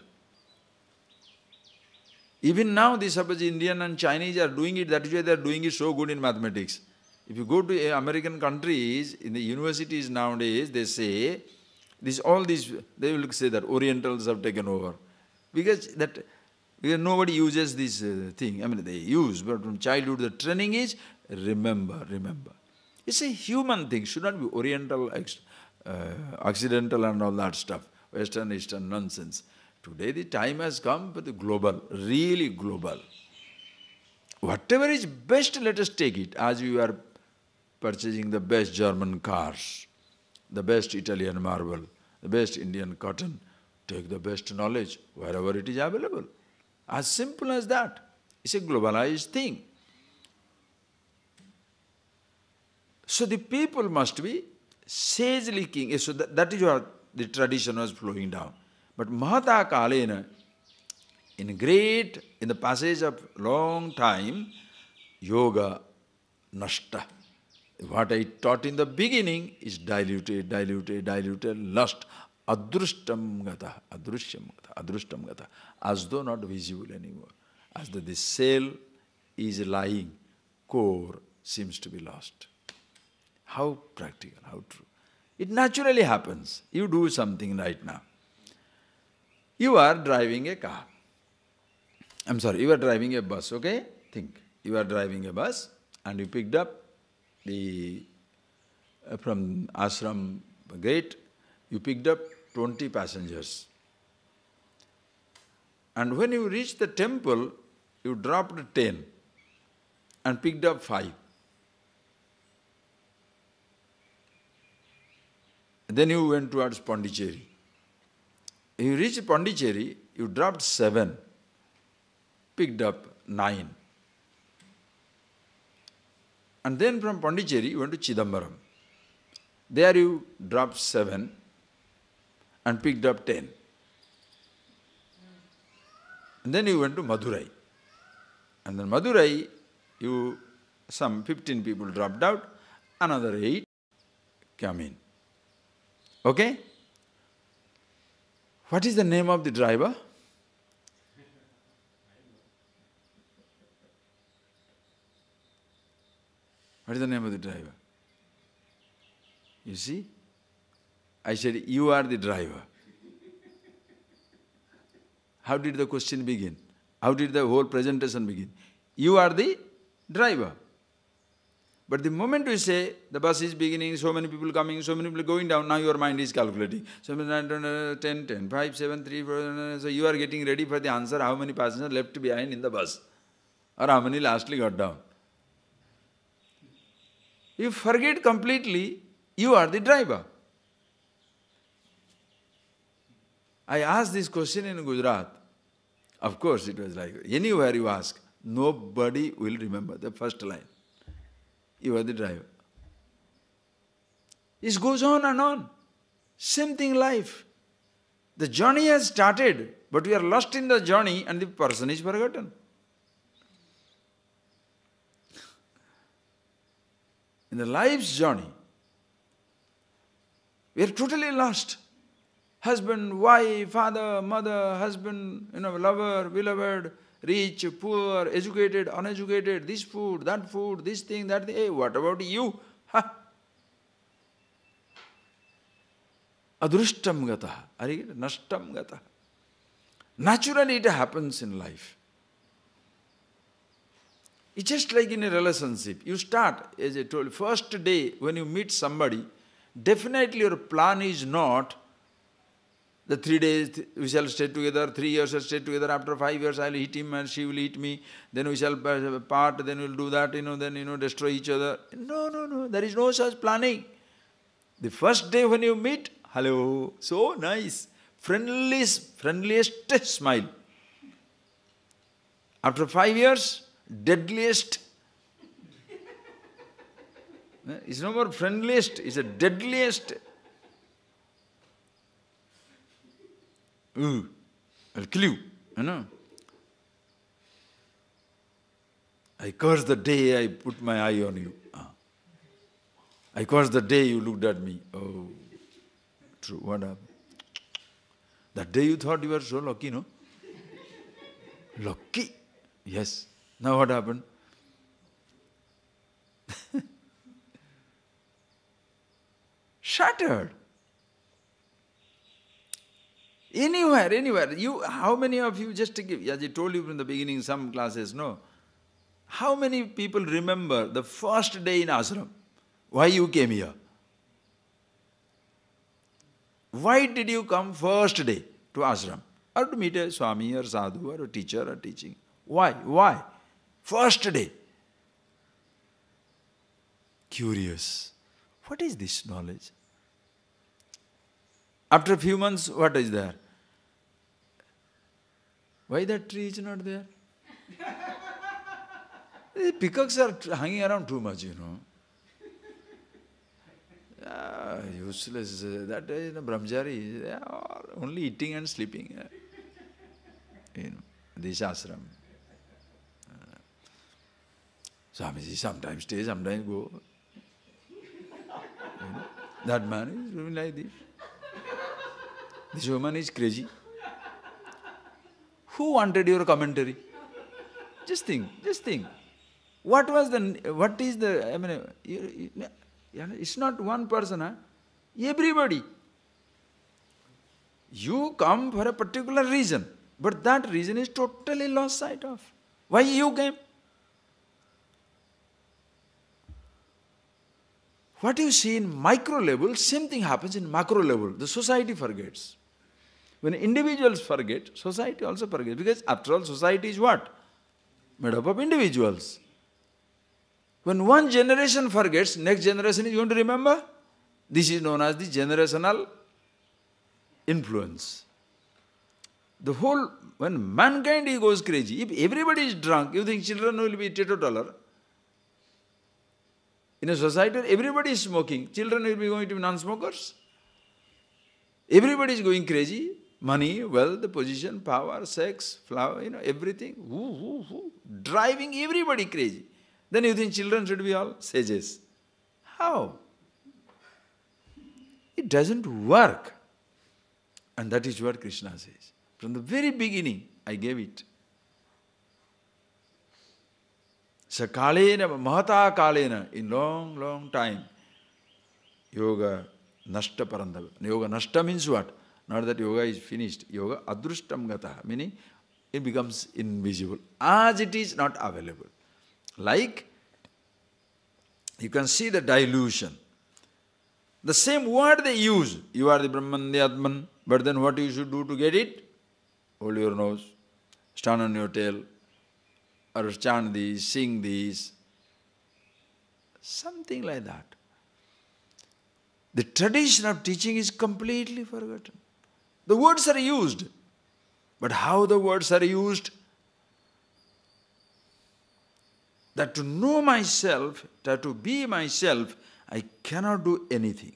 Even now, suppose Indian and Chinese are doing it, that is why they are doing it so good in mathematics. If you go to American countries, in the universities nowadays, they say, they will say that Orientals have taken over. Because nobody uses this thing. I mean, they use, but from childhood the training is, remember. It's a human thing, should not be Oriental, Occidental and all that stuff. Western, Eastern nonsense. Today the time has come for the global, really global. Whatever is best, let us take it. As we are purchasing the best German cars, the best Italian marble, the best Indian cotton, take the best knowledge wherever it is available. As simple as that. It's a globalized thing. So the people must be sagely king. So that is what the tradition was flowing down. But Mahata Kalena, in the passage of long time, yoga nashta. What I taught in the beginning is diluted, lust, adrushtam gata, as though not visible anymore. As though the cell is lying, core seems to be lost. How practical, how true. It naturally happens. You do something right now. You are driving a car. You are driving a bus, okay? Think. You are driving a bus and you picked up from ashram gate, you picked up 20 passengers. And when you reached the temple, you dropped 10 and picked up 5. Then you went towards Pondicherry. You reached Pondicherry, you dropped 7, picked up 9. And then from Pondicherry, you went to Chidambaram. There you dropped 7 and picked up 10. And then you went to Madurai. And then Madurai, some 15 people dropped out, another 8 come in. Okay? What is the name of the driver? What is the name of the driver? You see? I said, you are the driver. How did the question begin? How did the whole presentation begin? You are the driver. But the moment we say, the bus is beginning, so many people coming, so many people going down, now your mind is calculating. 7, 9, 10, 5, 7, 3, 4, so you are getting ready for the answer, how many passengers left behind in the bus? Or how many lastly got down? You forget completely, you are the driver. I asked this question in Gujarat. Of course it was like, anywhere you ask, nobody will remember the first line. You are the driver. It goes on and on. Same thing life. The journey has started, but we are lost in the journey and the person is forgotten. In the life's journey, we are totally lost. Husband, wife, father, mother, husband, lover, beloved, rich, poor, educated, uneducated, this food, this thing, that thing. Hey, what about you? Ha! Adrushtam gata, nashtam gata. Naturally it happens in life. It's just like in a relationship. You start, as I told you, first day when you meet somebody, definitely your plan is not the 3 days we shall stay together, 3 years shall stay together, after 5 years I will hit him and she will hit me, then we shall part, then we will do that, then destroy each other. No, there is no such planning. The first day when you meet, hello, so nice, friendliest smile. After 5 years, deadliest. It's no more friendliest, it's a deadliest. I'll kill you, I curse the day I put my eye on you. I curse the day you looked at me. Oh, true, what happened? That day you thought you were so lucky, no? Lucky? Yes. Now what happened? Shattered. Anywhere. How many of you, just to give, as I told you from the beginning, some classes, no? How many people remember the first day in ashram? Why you came here? Why did you come first day to ashram? Or to meet a Swami or sadhu or a teacher or teaching? Why? First day. Curious. What is this knowledge? After a few months, what is there? Why that tree is not there? The peacocks are hanging around too much, Useless. That is brahmachari. They are only eating and sleeping. This ashram. Swamiji sometimes stay, sometimes go. That man is doing like this. This woman is crazy. Who wanted your commentary? Just think. What is the, it's not one person, everybody. You come for a particular reason, but that reason is totally lost sight of. Why you came? What you see in micro level, same thing happens in macro level. The society forgets. When individuals forget, society also forgets. Because after all, society is what? Made up of individuals. When one generation forgets, next generation is going to remember. This is known as the generational influence. When mankind goes crazy, if everybody is drunk, you think children will be teetotaler? In a society where everybody is smoking, children will be going to be non-smokers? Everybody is going crazy. Money, wealth, position, power, sex, flower, everything. Driving everybody crazy. Then you think children should be all sages. How? It doesn't work. And that is what Krishna says. From the very beginning, I gave it. Sakalena, mahata kalena, in long time, yoga nashta parandava. Yoga nashta means what? Not that yoga is finished. Yoga adrustam gata, meaning it becomes invisible. As it is not available. Like, you can see the dilution. The same word they use. You are the Brahman, the Atman. But then what you should do to get it? Hold your nose, stand on your tail, or chant these, sing these. Something like that. The tradition of teaching is completely forgotten. The words are used. But how the words are used? That to know myself, that to be myself, I cannot do anything.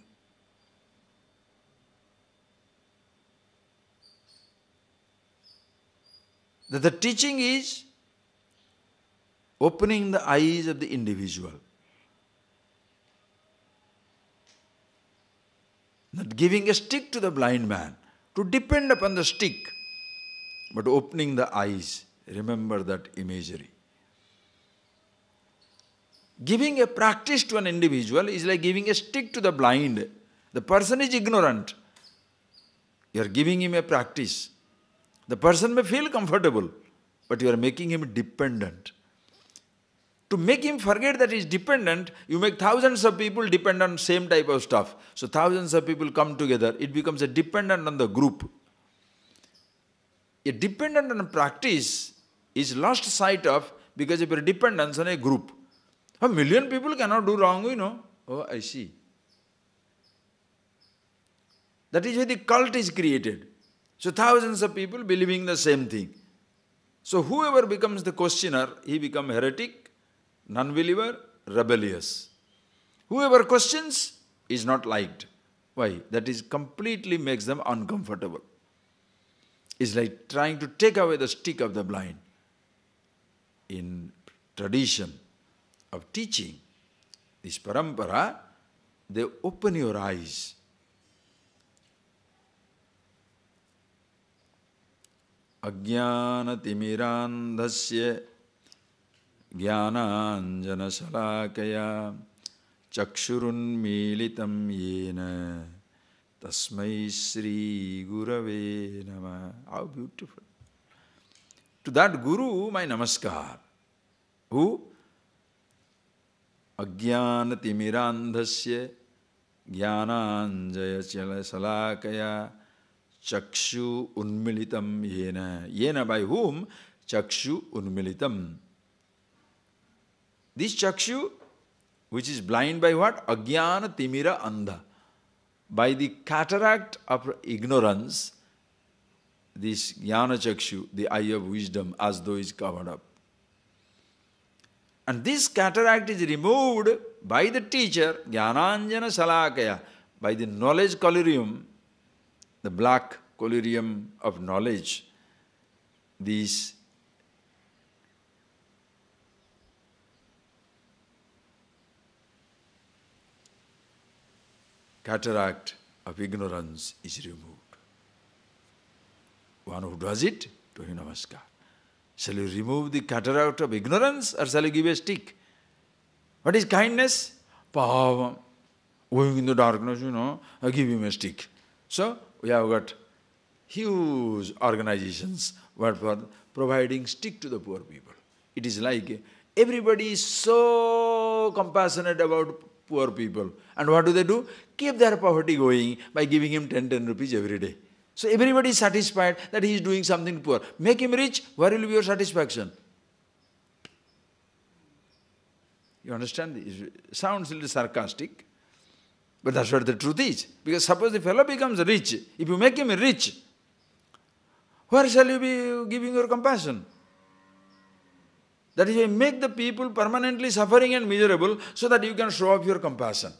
That the teaching is opening the eyes of the individual. Not giving a stick to the blind man, to depend upon the stick, but opening the eyes. Remember that imagery. Giving a practice to an individual is like giving a stick to the blind. The person is ignorant. You are giving him a practice. The person may feel comfortable, but you are making him dependent. To make him forget that he is dependent, you make thousands of people depend on same type of stuff. So thousands of people come together, it becomes a dependent on the group. A dependent on practice is lost sight of because of your dependence on a group. 1,000,000 people cannot do wrong, you know. Oh, I see. That is why the cult is created. So thousands of people believing the same thing. So whoever becomes the questioner, he becomes heretic, non-believer, rebellious. Whoever questions is not liked. Why? That is completely makes them uncomfortable. It's like trying to take away the stick of the blind. In tradition of teaching, this parampara, they open your eyes. Ajnana timirandhasya jnananjana salakaya chakshurunmilitam yena tasmai Sri Gurave Namah. How beautiful. To that Guru, my namaskar. Who? Ajnana timirandhasya jnananjana salakaya chakshu unmilitam yena. Yena by whom? Chakshu unmilitam. This chakshu, which is blind by what? Ajnana timira andha. By the cataract of ignorance, this jnana chakshu, the eye of wisdom, as though is covered up. And this cataract is removed by the teacher, jnananjana salakaya, by the knowledge collyrium, the black collyrium of knowledge. This cataract of ignorance is removed. One who does it, to him namaskar. Shall you remove the cataract of ignorance or shall you give a stick? What is kindness? Pavam. Going in the darkness, you know, I give him a stick. So, we have got huge organizations for providing stick to the poor people. It is like everybody is so compassionate about poor people. And what do? Keep their poverty going by giving him 10 rupees every day. So everybody is satisfied that he is doing something poor. Make him rich, where will be your satisfaction? You understand? It sounds a little sarcastic, but that's what the truth is. Because suppose the fellow becomes rich, if you make him rich, where shall you be giving your compassion? That is why make the people permanently suffering and miserable so that you can show off your compassion.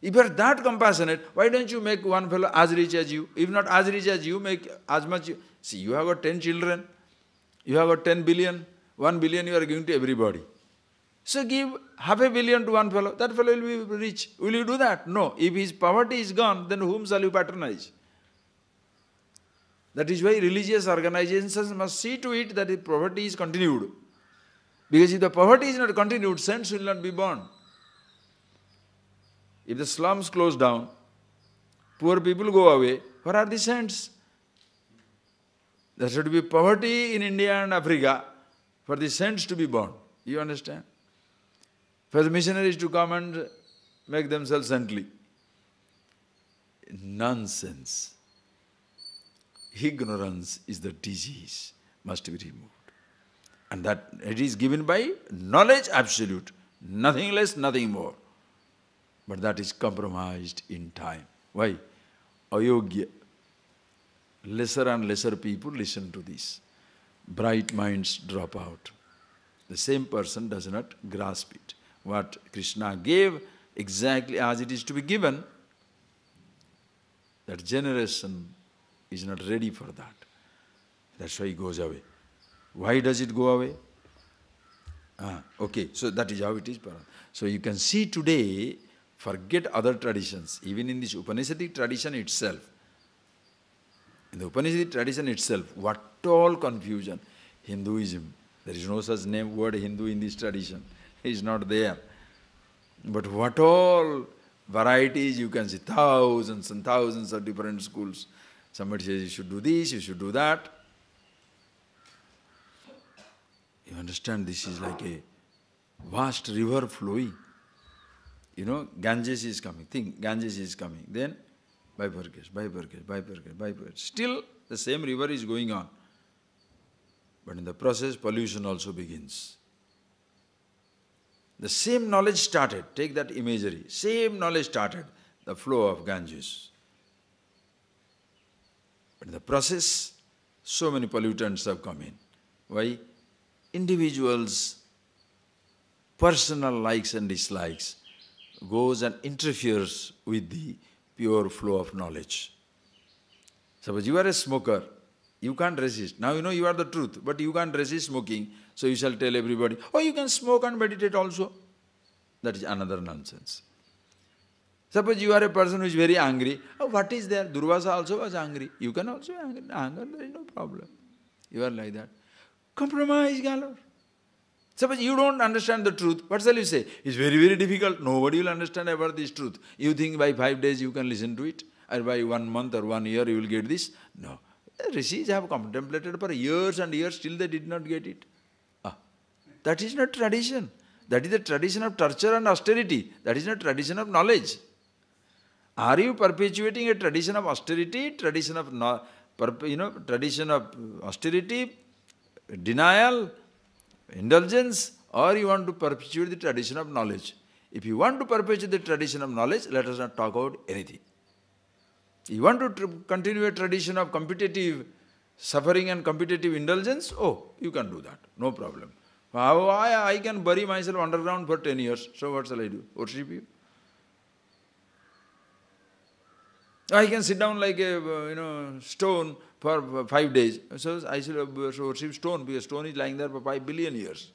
If you are that compassionate, why don't you make one fellow as rich as you? If not as rich as you, make as much you. See, you have got 10 children, you have got 10 billion, 1 billion you are giving to everybody. So give 500 million to one fellow, that fellow will be rich. Will you do that? No. If his poverty is gone, then whom shall you patronize? That is why religious organizations must see to it that the poverty is continued. Because if the poverty is not continued, saints will not be born. If the slums close down, poor people go away, where are the saints? There should be poverty in India and Africa for the saints to be born. You understand? For the missionaries to come and make themselves saintly. Nonsense. Ignorance is the disease, must be removed. And that it is given by knowledge absolute, nothing less, nothing more. But that is compromised in time. Why? Ayogya. Lesser and lesser people listen to this. Bright minds drop out. The same person does not grasp it. What Krishna gave exactly as it is to be given, that generation is not ready for that. That's why it goes away. Why does it go away? Okay, so that is how it is. So you can see today, forget other traditions, even in this Upanishadic tradition itself. In the Upanishadic tradition itself, what all confusion. Hinduism, there is no such name word Hindu in this tradition. It is not there. But what all varieties you can see, thousands and thousands of different schools. Somebody says you should do this, you should do that. You understand, this is like a vast river flowing. Ganges is coming. Think, Ganges is coming. Then, bifurcation, bifurcation, bifurcation, bifurcation. Still, the same river is going on. But in the process, pollution also begins. The same knowledge started. Take that imagery. Same knowledge started. The flow of Ganges. But in the process, so many pollutants have come in. Why? Individuals' personal likes and dislikes goes and interferes with the pure flow of knowledge. Suppose you are a smoker, you can't resist. Now you know you are the truth, but you can't resist smoking, so you shall tell everybody, oh, you can smoke and meditate also. That is another nonsense. Suppose you are a person who is very angry, oh, what is there? Durvasa also was angry. You can also be angry. Anger, there is no problem. You are like that. Compromise, Galore. Suppose you don't understand the truth, what shall you say? It's very, very difficult. Nobody will understand about this truth. You think by 5 days you can listen to it, or by 1 month or 1 year you will get this? No. The rishis have contemplated for years and years, still they did not get it. That is not tradition. That is the tradition of torture and austerity. That is not tradition of knowledge. Are you perpetuating a tradition of austerity, tradition of austerity, denial, indulgence, or you want to perpetuate the tradition of knowledge? If you want to perpetuate the tradition of knowledge, let us not talk about anything. You want to continue a tradition of competitive suffering and competitive indulgence? Oh, you can do that, no problem. I can bury myself underground for 10 years, so what shall I do? Worship you? I can sit down like a stone for 5 days. So I should worship stone, because stone is lying there for 5 billion years.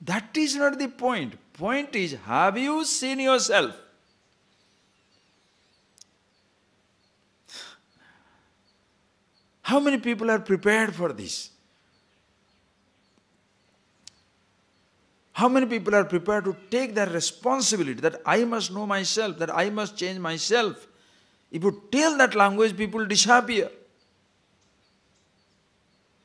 That is not the point. Point is, have you seen yourself? How many people are prepared for this? How many people are prepared to take that responsibility that I must know myself, that I must change myself? If you tell that language, people disappear.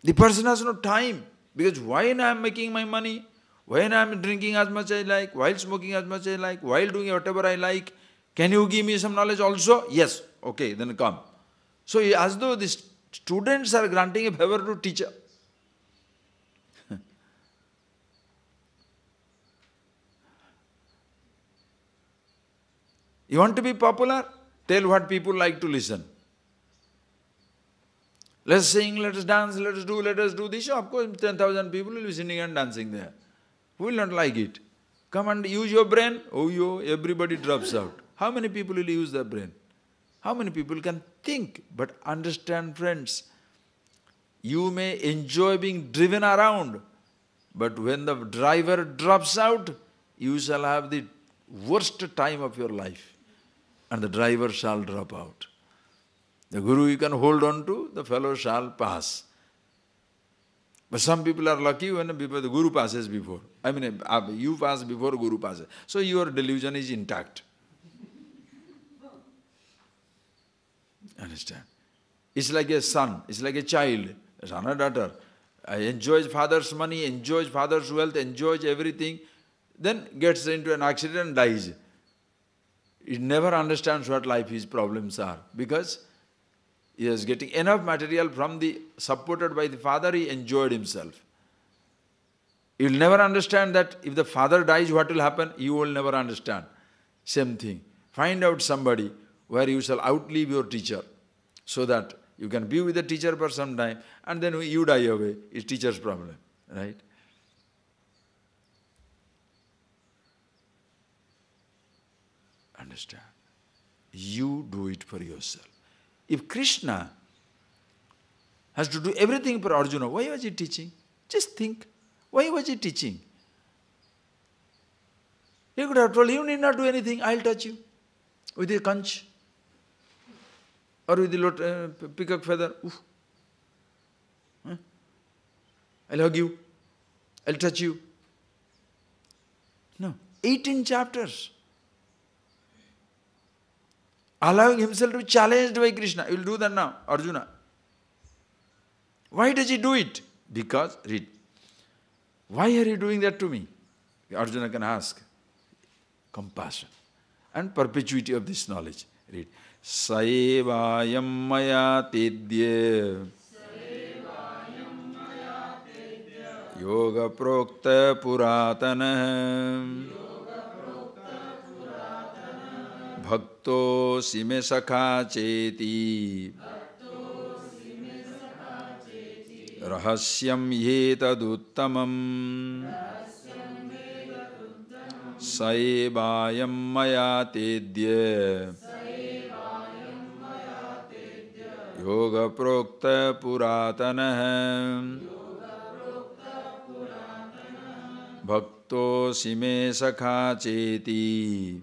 The person has no time, because when I am making my money, when I am drinking as much as I like, while smoking as much as I like, while doing whatever I like, can you give me some knowledge also? Yes. Okay, then come. So as though the students are granting a favor to teacher. You want to be popular? Tell what people like to listen. Let's sing, let us dance, let us do this. Of course, 10,000 people will be singing and dancing there. Who will not like it? Come and use your brain. Oh, everybody drops out. How many people will use their brain? How many people can think? But understand, friends, you may enjoy being driven around, but when the driver drops out, you shall have the worst time of your life. And the driver shall drop out. The Guru you can hold on to, the fellow shall pass. But some people are lucky when the Guru passes before. I mean, you pass before Guru passes. So your delusion is intact. Understand? It's like a son, it's like a child, a son or daughter. Enjoys father's money, enjoys father's wealth, enjoys everything, then gets into an accident and dies. It never understands what life's problems are, because he is getting enough material from supported by the father, he enjoyed himself. You will never understand that if the father dies, what will happen? You will never understand. Same thing. Find out somebody where you shall outlive your teacher, so that you can be with the teacher for some time, and then you die away. It's teacher's problem, right? Understand? You do it for yourself. If Krishna has to do everything for Arjuna, why was he teaching? Just think. Why was he teaching? He could have told, you need not do anything, I'll touch you with a conch or with the peacock feather. Oof. Huh? I'll hug you, I'll touch you. No, 18 chapters. Allowing himself to be challenged by Krishna. He will do that now, Arjuna. Why does he do it? Because, read. Why are you doing that to me? Arjuna can ask. Compassion and perpetuity of this knowledge. Read. Saevayam maya tedye yoga prokta puratana bhakto sime sakha cheti rahasyam yetaduttamam saevayam maya tedye yoga prokta puratana bhakto sime sakha cheti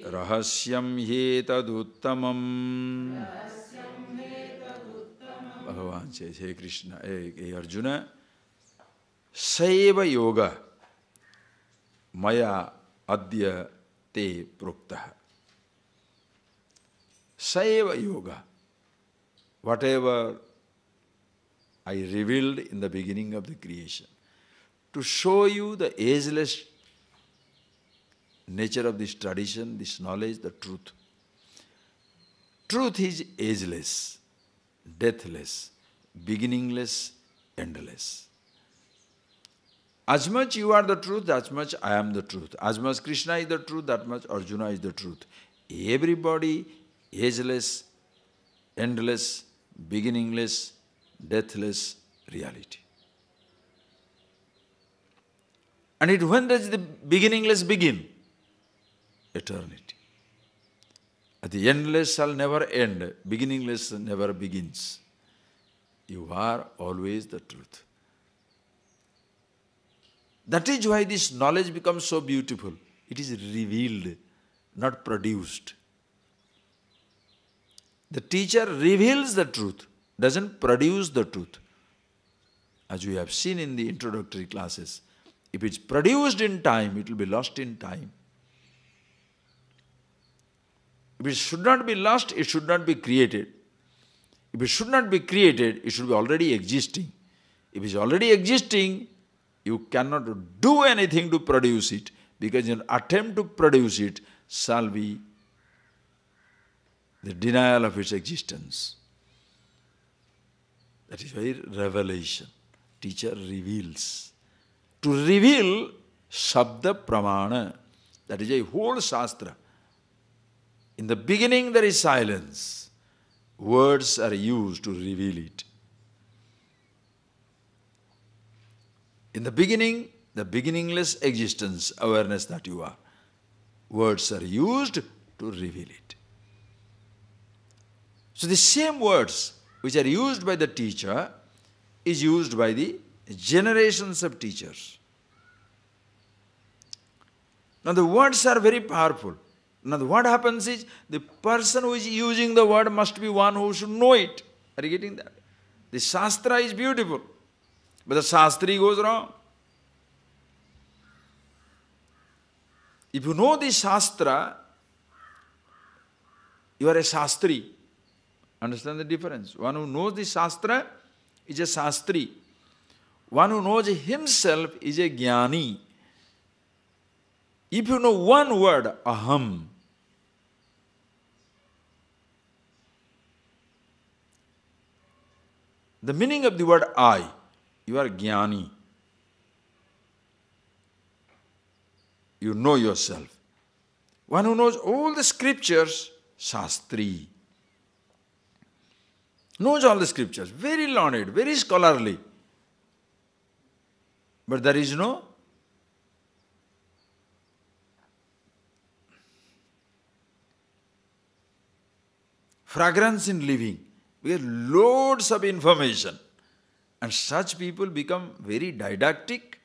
rahasyam yetaduttamam. Bhagavan says, hey Krishna, hey Arjuna, Saiva yoga maya adya te proktaha. Saiva yoga, whatever I revealed in the beginning of the creation, to show you the ageless nature of this tradition, this knowledge, the truth. Truth is ageless, deathless, beginningless, endless. As much you are the truth, as much I am the truth. As much Krishna is the truth, that much Arjuna is the truth. Everybody, ageless, endless, beginningless, deathless reality. And when does the beginningless begin? Eternity. The endless shall never end, beginningless never begins. You are always the truth. That is why this knowledge becomes so beautiful. It is revealed, not produced. The teacher reveals the truth, doesn't produce the truth. As we have seen in the introductory classes, if it's produced in time, it will be lost in time. If it should not be lost, it should not be created. If it should not be created, it should be already existing. If it is already existing, you cannot do anything to produce it, because an attempt to produce it shall be the denial of its existence. That is why revelation, teacher reveals. To reveal, Shabda Pramana, that is a whole Shastra. In the beginning there is silence. Words are used to reveal it. In the beginning, the beginningless existence, awareness that you are. Words are used to reveal it. So the same words which are used by the teacher is used by the generations of teachers. Now the words are very powerful. Now what happens is, the person who is using the word must be one who should know it. Are you getting that? The Shastra is beautiful, but the Shastri goes wrong. If you know the Shastra, you are a Shastri. Understand the difference? One who knows the Shastra is a Shastri. One who knows himself is a Jnani. If you know one word, aham, the meaning of the word I, you are Jnani. You know yourself. One who knows all the scriptures, Shastri. Knows all the scriptures, very learned, very scholarly. But there is no fragrance in living. We have loads of information. And such people become very didactic,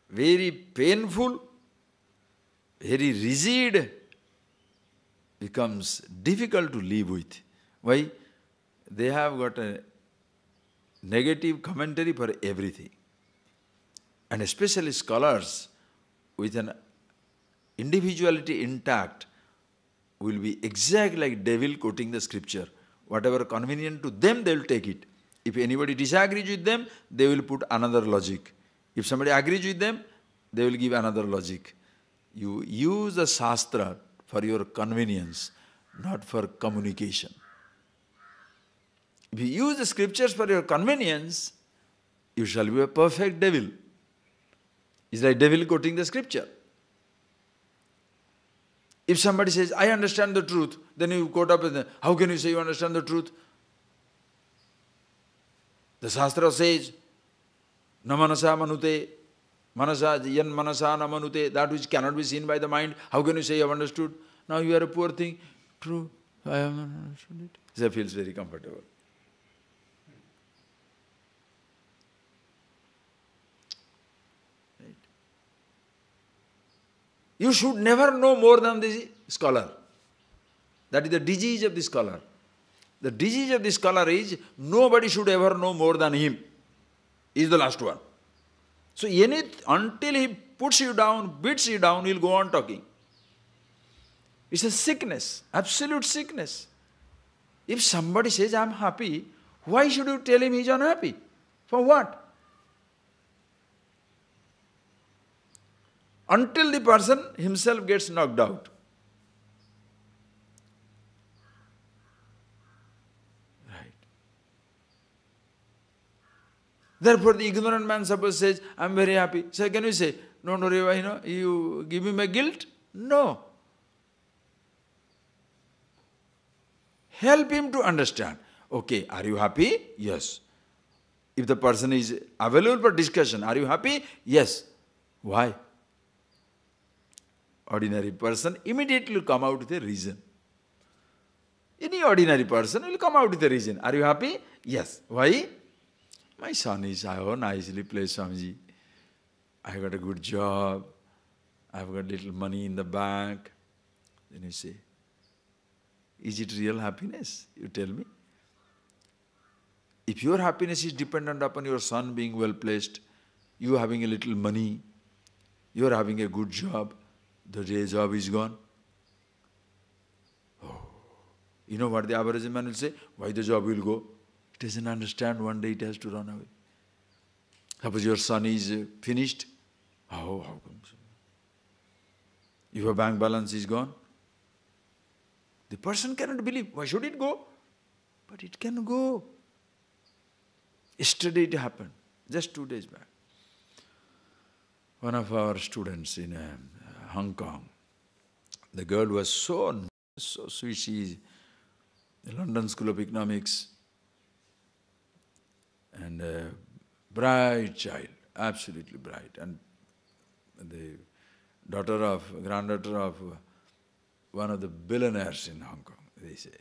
very painful, very rigid, becomes difficult to live with. Why? They have got a negative commentary for everything. And especially scholars with an individuality intact will be exact like devil quoting the scripture. Whatever convenient to them, they will take it. If anybody disagrees with them, they will put another logic. If somebody agrees with them, they will give another logic. You use the Shastra for your convenience, not for communication. If you use the scriptures for your convenience, you shall be a perfect devil. It's like devil quoting the scripture. If somebody says, I understand the truth, then you quote up with them, how can you say you understand the truth? The Shastra says, na manasa manute, manasa yan manasa na manute, that which cannot be seen by the mind, how can you say you have understood? Now you are a poor thing. True, I have not understood it. That feels very comfortable. Right? You should never know more than the scholar. That is the disease of the scholar. The disease of the scholar is nobody should ever know more than him. He is the last one. So until he puts you down, beats you down, he will go on talking. It's a sickness, absolute sickness. If somebody says, I am happy, why should you tell him he is unhappy? For what? Until the person himself gets knocked out. Therefore, the ignorant man suppose says, I am very happy. So can you say, no, you give him a guilt? No. Help him to understand. Okay, are you happy? Yes. If the person is available for discussion, are you happy? Yes. Why? Ordinary person immediately will come out with a reason. Any ordinary person will come out with a reason. Are you happy? Yes. Why? My son is, nicely placed, Swamiji. I got a good job. I've got little money in the bank. Then you say, is it real happiness? You tell me. If your happiness is dependent upon your son being well placed, you having a little money, you are having a good job, the day job is gone. Oh, you know what the average man will say? Why the job will go? It doesn't understand, one day it has to run away. Suppose your son is finished. Oh, how come so? Your bank balance is gone. The person cannot believe. Why should it go? But it can go. Yesterday it happened, just 2 days back. One of our students in Hong Kong, the girl was so sweet. She is in London School of Economics, and a bright child, absolutely bright, and the granddaughter of one of the billionaires in Hong Kong, they say,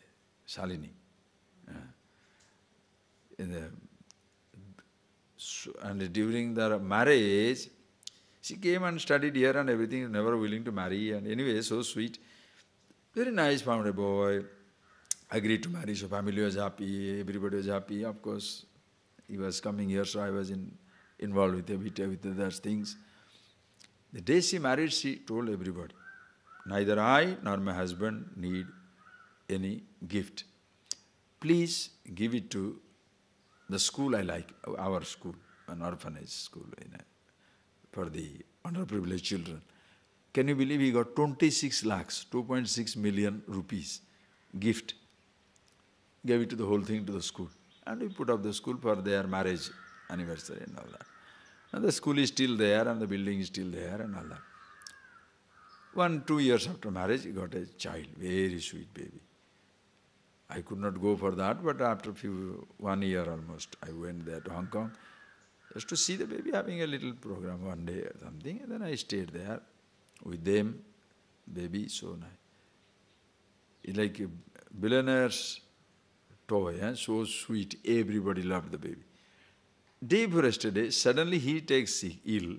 Shalini. And during their marriage, she came and studied here and everything, never willing to marry, and anyway, so sweet. Very nice, found a boy, agreed to marry, so family was happy, everybody was happy. Of course, he was coming here, so I was involved with a bit with those things. The day she married, she told everybody, neither I nor my husband need any gift. Please give it to the school I like, our school, an orphanage school for the underprivileged children. Can you believe he got 26 lakhs, 2.6 million rupees gift. Gave it to the whole thing to the school. And we put up the school for their marriage anniversary and all that. And the school is still there and the building is still there and all that. 1-2 years after marriage, he got a child, very sweet baby. I could not go for that, but after 1 year almost, I went there to Hong Kong just to see the baby, having a little program one day or something. And then I stayed there with them, baby, so nice. It's like a billionaire's toy, so sweet, everybody loved the baby. Day before yesterday, suddenly he takes sick, ill,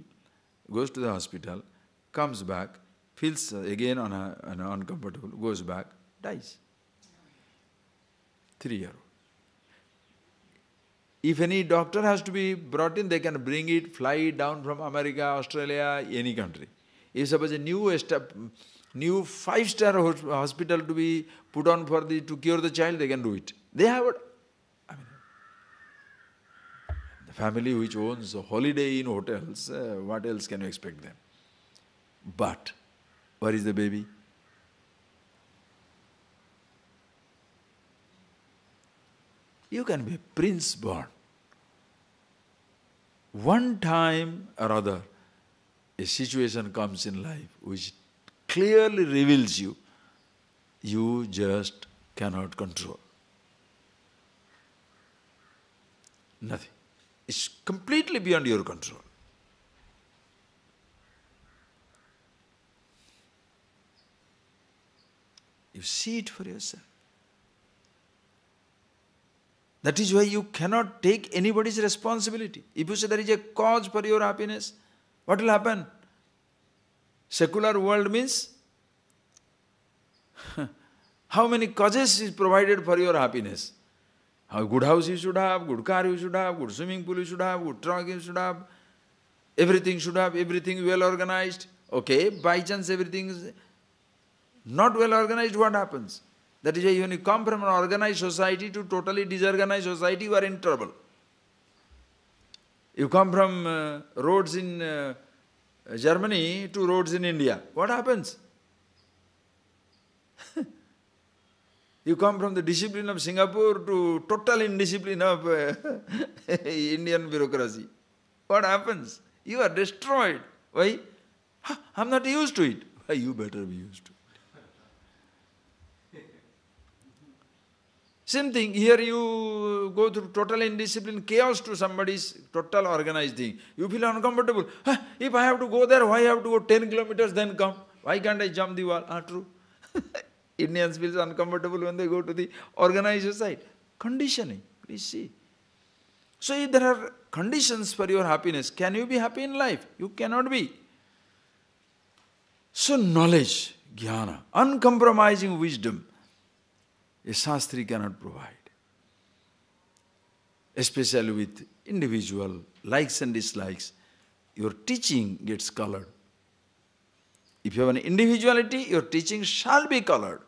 goes to the hospital, comes back, feels again uncomfortable, goes back, dies. 3-year-old. If any doctor has to be brought in, they can bring it, fly it down from America, Australia, any country. If suppose a new 5-star hospital to be put on to cure the child, they can do it. They have family which owns a holiday in hotels, what else can you expect them? But, where is the baby? You can be a prince born. One time or other, a situation comes in life which clearly reveals you, you just cannot control. Nothing. It's completely beyond your control. You see it for yourself. That is why you cannot take anybody's responsibility. If you say there is a cause for your happiness, what will happen? Secular world means how many causes is provided for your happiness? How good house you should have, good car you should have, good swimming pool you should have, good truck you should have, everything well organized. Okay, by chance everything is not well organized, what happens? That is why when you come from an organized society to totally disorganized society, you are in trouble. You come from roads in Germany to roads in India, what happens? You come from the discipline of Singapore to total indiscipline of Indian bureaucracy. What happens? You are destroyed. Why? I'm not used to it. Why, you better be used to it. Same thing, here you go through total indiscipline, chaos to somebody's total organized thing. You feel uncomfortable. If I have to go there, why I have to go 10 kilometers then come? Why can't I jump the wall? True. Indians feel uncomfortable when they go to the organized society. Conditioning, please see. So if there are conditions for your happiness, can you be happy in life? You cannot be. So knowledge, jnana, uncompromising wisdom, a Shastri cannot provide. Especially with individual likes and dislikes, your teaching gets colored. If you have an individuality, your teaching shall be colored.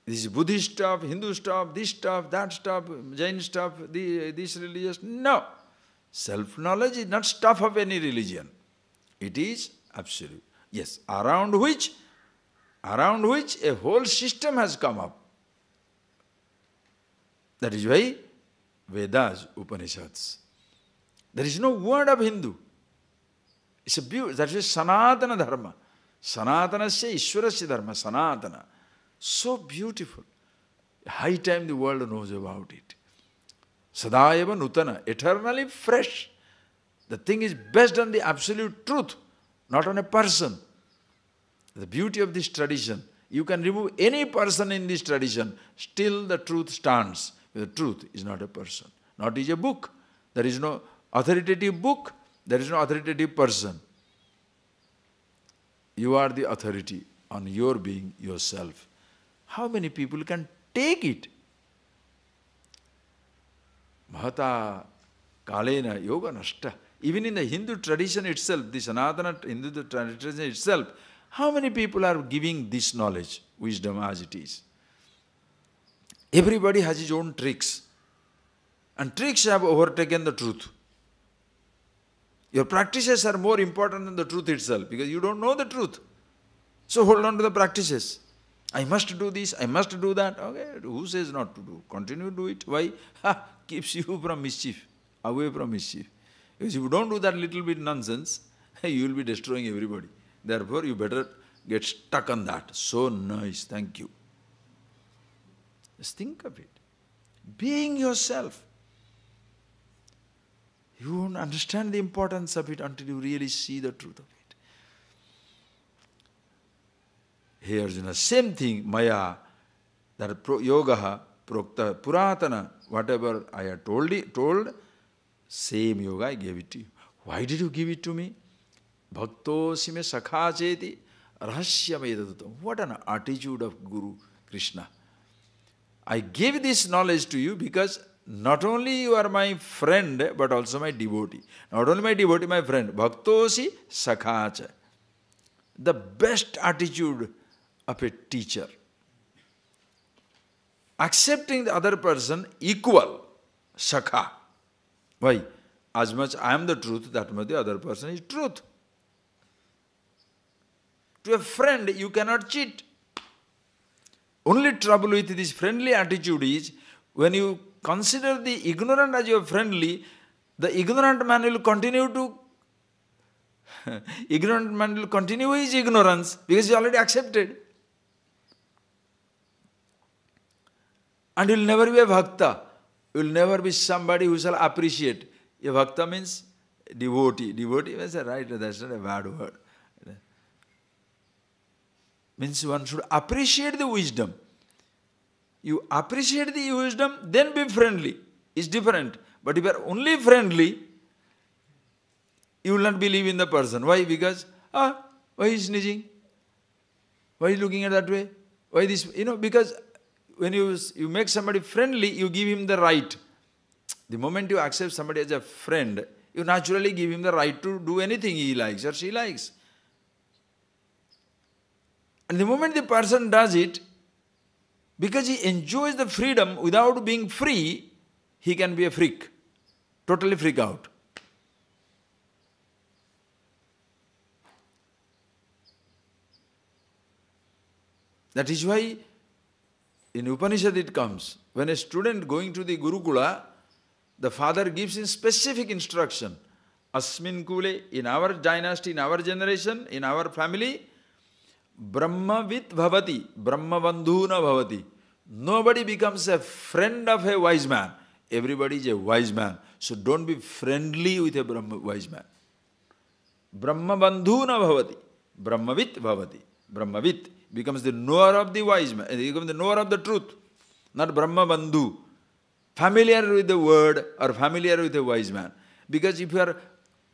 This is Buddhist stuff, Hindu stuff, this stuff, that stuff, Jain stuff, this religious. No. Self-knowledge is not stuff of any religion. It is absolute. Yes, around which a whole system has come up. That is why Vedas, Upanishads. There is no word of Hindu. It's a beauty. That is Sanatana Dharma. Sanatanasya Ishwarasya Dharma. Sanatana. So beautiful. High time the world knows about it. Sadayava Nutana. Eternally fresh. The thing is based on the absolute truth, not on a person. The beauty of this tradition, you can remove any person in this tradition, still the truth stands. The truth is not a person, not is a book. There is no authoritative book, there is no authoritative person. You are the authority on your being, yourself. How many people can take it? Mahata kalena yoga nashta. Even in the Hindu tradition itself, the Sanatana Hindu tradition itself, how many people are giving this knowledge, wisdom as it is? Everybody has his own tricks. And tricks have overtaken the truth. Your practices are more important than the truth itself because you don't know the truth. So hold on to the practices. I must do this, I must do that. Okay, who says not to do? Continue to do it. Why? Keeps you from mischief, away from mischief. Because if you don't do that little bit nonsense, you will be destroying everybody. Therefore, you better get stuck on that. So nice, thank you. Just think of it. Being yourself. You won't understand the importance of it until you really see the truth of it. Hey Arjuna, same thing, Maya, that yoga, prokta, puratana, whatever I had told, same yoga I gave it to you. Why did you give it to me? Bhakto sime sakha cheti rahasya medadutam. What an attitude of Guru Krishna. I gave this knowledge to you because not only you are my friend, but also my devotee. Not only my devotee, my friend. Bhaktosi sakhacha. The best attitude of a teacher. Accepting the other person equal, sakha. Why? As much I am the truth, that much the other person is truth. To a friend, you cannot cheat. Only trouble with this friendly attitude is, when you consider the ignorant as your friendly, the ignorant man will continue to ignorant man will continue his ignorance because he already accepted. And he will never be a bhakta. He will never be somebody who shall appreciate. A bhakta means devotee. Devotee is right, that's not a bad word. Means one should appreciate the wisdom. You appreciate the wisdom, then be friendly. It's different. But if you are only friendly, you will not believe in the person. Why? Because, why is sneezing? Why is looking at that way? Why this? Because when you make somebody friendly, you give him the right. The moment you accept somebody as a friend, you naturally give him the right to do anything he likes or she likes. And the moment the person does it, because he enjoys the freedom without being free, he can be a freak. Totally freak out. That is why in Upanishad it comes, when a student going to the Gurukula, the father gives him specific instruction. Asmin kule, in our dynasty, in our generation, in our family, Brahmavit bhavati, Brahmabandhuna bhavati. Nobody becomes a friend of a wise man. Everybody is a wise man. So don't be friendly with a wise man. Brahmabandhuna bhavati, Brahmavit bhavati. Brahmavit becomes the knower of the wise man, he becomes the knower of the truth, not Brahmabandhu. Familiar with the word or familiar with a wise man. Because if you are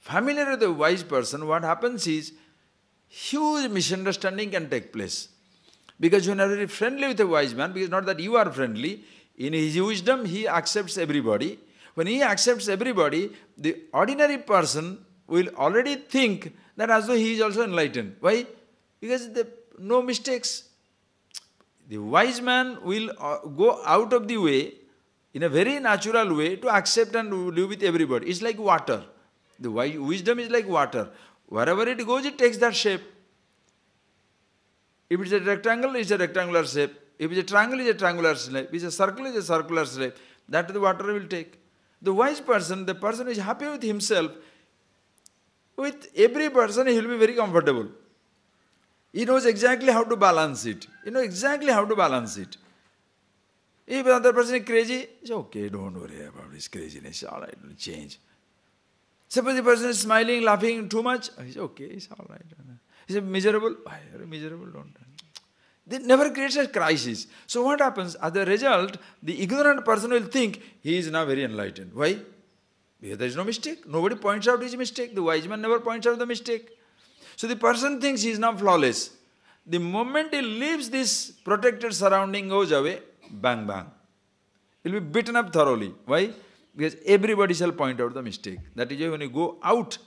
familiar with a wise person, what happens is, huge misunderstanding can take place. Because you are very friendly with a wise man, because not that you are friendly, in his wisdom he accepts everybody. When he accepts everybody, the ordinary person will already think that as though he is also enlightened. Why? Because no mistakes. The wise man will go out of the way, in a very natural way, to accept and live with everybody. It's like water. The wisdom is like water. Wherever it goes, it takes that shape. If it's a rectangle, it's a rectangular shape. If it's a triangle, it's a triangular shape. If it's a circle, it's a circular shape. That the water will take. The wise person, the person who is happy with himself, with every person he will be very comfortable. He knows exactly how to balance it. He knows exactly how to balance it. If another person is crazy, it's okay, don't worry about his craziness. All right, it will change. Suppose the person is smiling, laughing too much, it's okay, it's all right. Is it miserable? Why are you miserable? Don't. They never creates a crisis. So what happens? As a result, the ignorant person will think he is now very enlightened. Why? Because there is no mistake. Nobody points out his mistake. The wise man never points out the mistake. So the person thinks he is now flawless. The moment he leaves this protected surrounding, goes away, bang, bang. He will be beaten up thoroughly. Why? Because everybody shall point out the mistake. That is why when you go out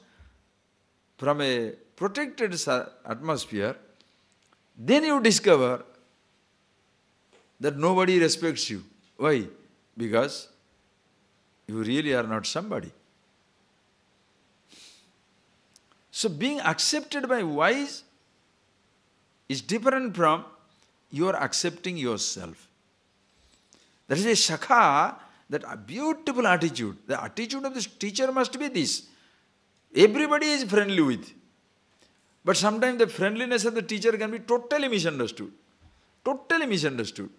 from a protected atmosphere, then you discover that nobody respects you. Why? Because you really are not somebody. So being accepted by wise is different from you are accepting yourself. That is a shakha, that a beautiful attitude. The attitude of this teacher must be this. Everybody is friendly with. But sometimes the friendliness of the teacher can be totally misunderstood. Totally misunderstood.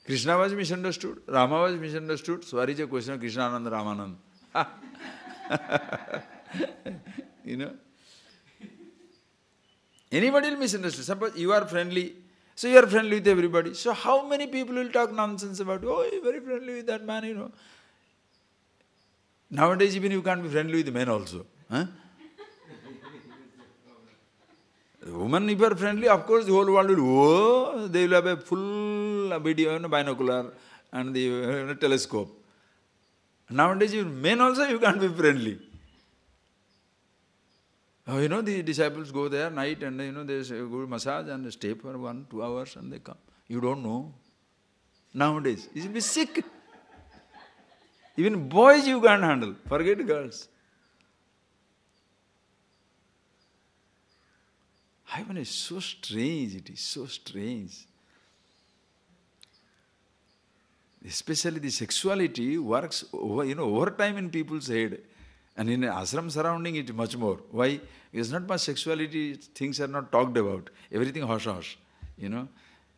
Krishna was misunderstood, Rama was misunderstood. So, what is a question of Krishna Anand, Ramanand? You know? Anybody will misunderstand. Suppose you are friendly, so you are friendly with everybody. So how many people will talk nonsense about, oh, you are very friendly with that man, you know. Nowadays even you can't be friendly with men also. Huh? Women, if you are friendly, of course the whole world will, they will have a full video, binocular and the telescope. Nowadays even men also you can't be friendly. Oh, you know, the disciples go there night and, you know, they go massage and stay for 1-2 hours and they come. You don't know. Nowadays, you will be sick. Even boys you can't handle. Forget girls. I mean, it's so strange. It is so strange. Especially the sexuality works over time in people's head. And in an ashram surrounding it much more. Why? Because not much sexuality, things are not talked about. Everything hush.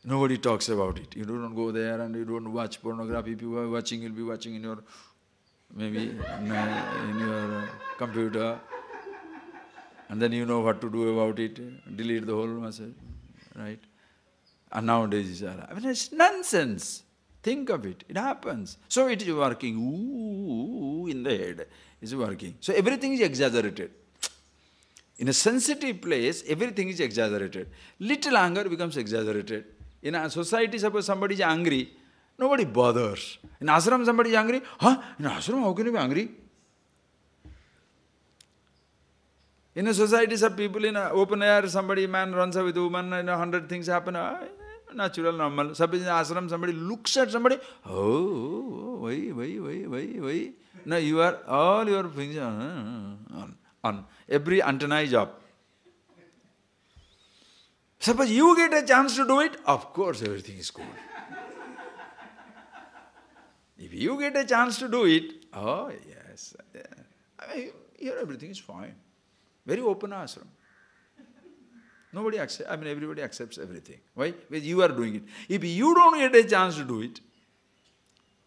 Nobody talks about it. You don't go there and you don't watch pornography. If you are watching, you'll be watching in your, maybe in your computer. And then you know what to do about it. Delete the whole message, right? And nowadays, it's nonsense. Think of it. It happens. So it is working. Ooh, in the head. It's working. So everything is exaggerated. In a sensitive place, everything is exaggerated. Little anger becomes exaggerated. In a society, suppose somebody is angry, nobody bothers. In ashram, somebody is angry. Huh? In ashram, how can you be angry? In a society, some people in an open air, man runs away with a woman, 100 things happen. Natural, normal. Suppose in ashram, somebody looks at somebody, why? No, you are, all your things on. Every antenna is up. Suppose you get a chance to do it, of course everything is cool. If you get a chance to do it, oh yes. Here everything is fine. Very open ashram. Nobody accepts, everybody accepts everything. Why? Because you are doing it. If you don't get a chance to do it,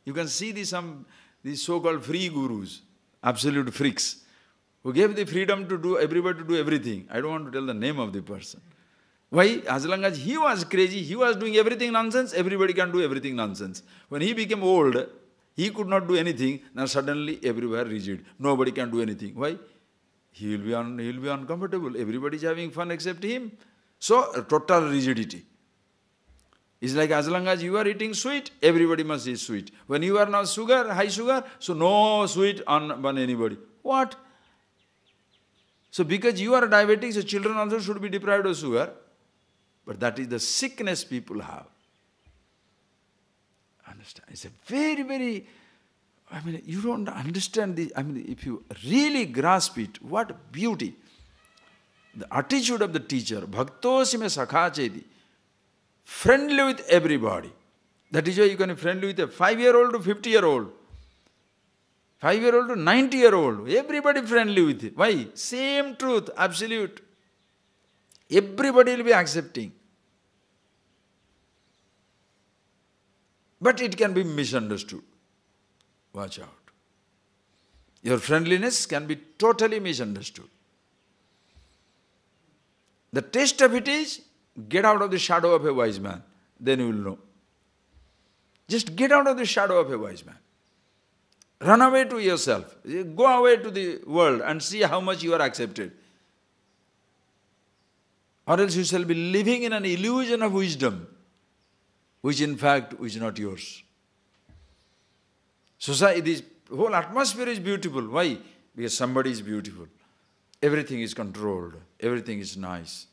you can see these so-called free gurus, absolute freaks, who gave the freedom to do everybody to do everything. I don't want to tell the name of the person. Why? As long as he was crazy, he was doing everything nonsense, everybody can do everything nonsense. When he became old, he could not do anything, now suddenly everywhere rigid. Nobody can do anything. Why? He will be uncomfortable. Everybody is having fun except him. So, total rigidity. It's like as long as you are eating sweet, everybody must eat sweet. When you are now high sugar, so no sweet on anybody. What? So because you are diabetic, so children also should be deprived of sugar. But that is the sickness people have. Understand? It's a very, very, you don't understand if you really grasp it, what beauty. The attitude of the teacher, bhaktosime sakha cheti, friendly with everybody. That is why you can be friendly with a 5-year-old to 50-year-old. 5-year-old to 90-year-old. Everybody friendly with it. Why? Same truth, absolute. Everybody will be accepting. But it can be misunderstood. Watch out. Your friendliness can be totally misunderstood. The test of it is, get out of the shadow of a wise man. Then you will know. Just get out of the shadow of a wise man. Run away to yourself. Go away to the world and see how much you are accepted. Or else you shall be living in an illusion of wisdom, which in fact is not yours. Society, this whole atmosphere is beautiful. Why? Because somebody is beautiful. Everything is controlled. Everything is nice.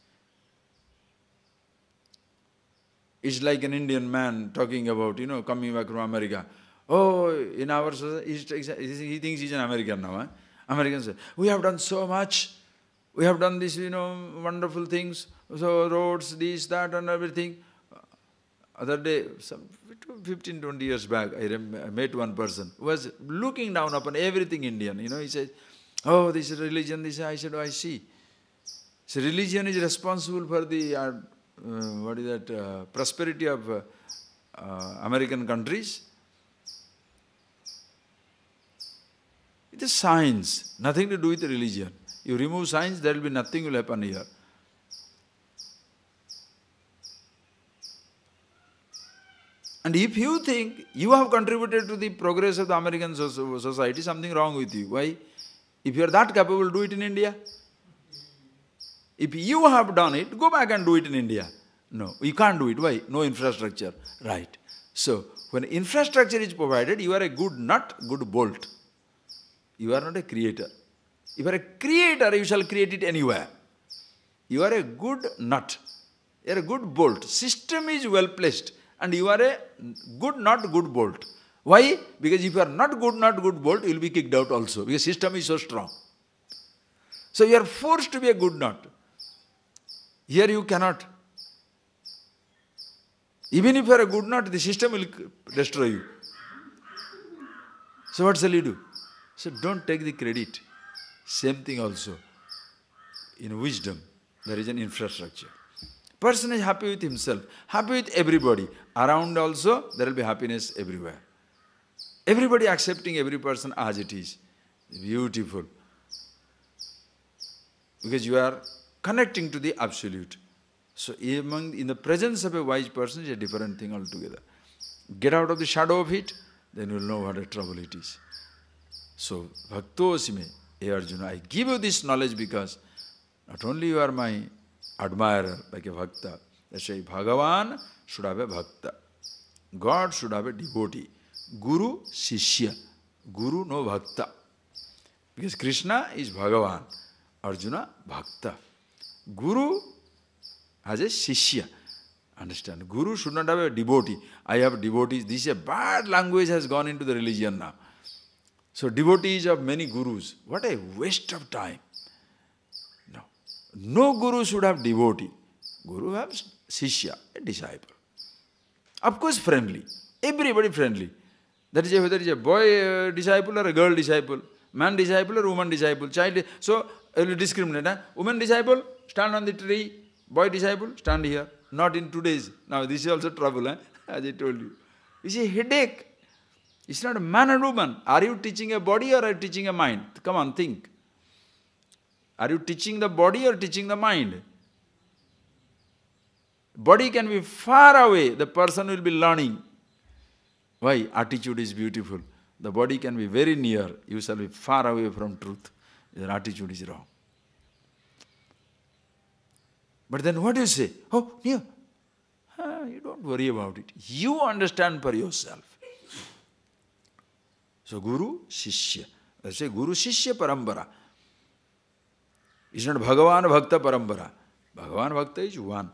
It's like an Indian man talking about, coming back from America. Oh, in our society, he thinks he's an American now. Eh? Americans say, we have done so much. We have done this, wonderful things. So roads, this, that and everything. Other day, some 15, 20 years back, I met one person who was looking down upon everything Indian. He said, oh, this is religion, this. I said, oh, I see. So religion is responsible for the, prosperity of American countries. It is science, nothing to do with religion. You remove science, there will be nothing will happen here. And if you think you have contributed to the progress of the American society, something wrong with you. Why? If you are that capable, do it in India. If you have done it, go back and do it in India. No, you can't do it. Why? No infrastructure. Right. So, when infrastructure is provided, you are a good nut, good bolt. You are not a creator. If you are a creator, you shall create it anywhere. You are a good nut. You are a good bolt. System is well placed. And you are a good nut, good bolt. Why? Because if you are not good bolt, you will be kicked out also, because system is so strong. So you are forced to be a good knot. Here you cannot. Even if you are a good knot, the system will destroy you. So what shall you do? So don't take the credit. Same thing also. In wisdom, there is an infrastructure. Person is happy with himself, happy with everybody. Around also, there will be happiness everywhere. Everybody accepting every person as it is. Beautiful. Because you are connecting to the absolute. So in the presence of a wise person is a different thing altogether. Get out of the shadow of it, then you will know what a trouble it is. So, Bhaktosime, hey Arjuna, I give you this knowledge because not only you are my admirer, like a bhakta, that's why Bhagavan should have a bhakta. God should have a devotee. Guru, Shishya. Guru, no bhakta. Because Krishna is Bhagavan. Arjuna, bhakta. Guru has a Shishya. Understand? Guru should not have a devotee. I have devotees. This is a bad language has gone into the religion now. So devotees of many gurus. What a waste of time. No. No guru should have devotee. Guru has Shishya, a disciple. Of course friendly. Everybody friendly. That is whether it is a boy disciple or a girl disciple. Man disciple or woman disciple. Child. So you discriminate. Huh? Woman disciple, stand on the tree. Boy disciple, stand here. Not in today's. Now this is also trouble, as I told you. It's a headache. It's not a man and woman. Are you teaching a body or are you teaching a mind? Come on, think. Are you teaching the body or teaching the mind? Body can be far away. The person will be learning. Why? Attitude is beautiful. The body can be very near. You shall be far away from truth. Your attitude is wrong. But then what do you say? Oh, near. You don't worry about it. You understand for yourself. So Guru, Shishya. Let's say Guru, Shishya, Parambara. It's not Bhagavan, Bhakta, Parambara. Bhagavan, Bhakta is one.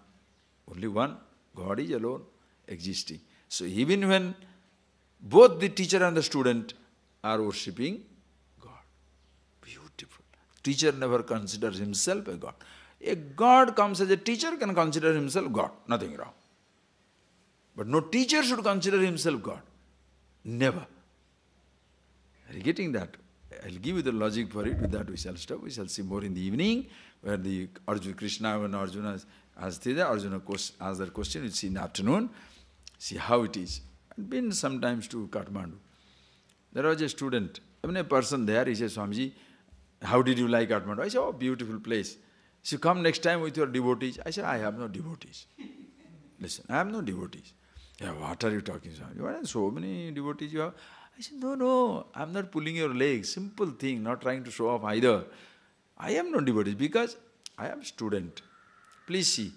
Only one. God is alone existing. So even when both the teacher and the student are worshipping God. Beautiful. Teacher never considers himself a God. A God comes as a teacher, can consider himself God. Nothing wrong. But no teacher should consider himself God. Never. Are you getting that? I'll give you the logic for it. With that we shall stop. We shall see more in the evening, where the Arjuna, Krishna and Arjuna asked Arjuna asked that question. We'll see in the afternoon. See how it is. I've been sometimes to Kathmandu. There was a student, even a person there, he said, Swamiji, how did you like Kathmandu? I said, oh, beautiful place. So come next time with your devotees. I said, I have no devotees. Listen, I have no devotees. Yeah, what are you talking about? You have so many devotees you have. I said, no, I'm not pulling your legs. Simple thing, not trying to show off either. I am no devotees because I am student. Please see,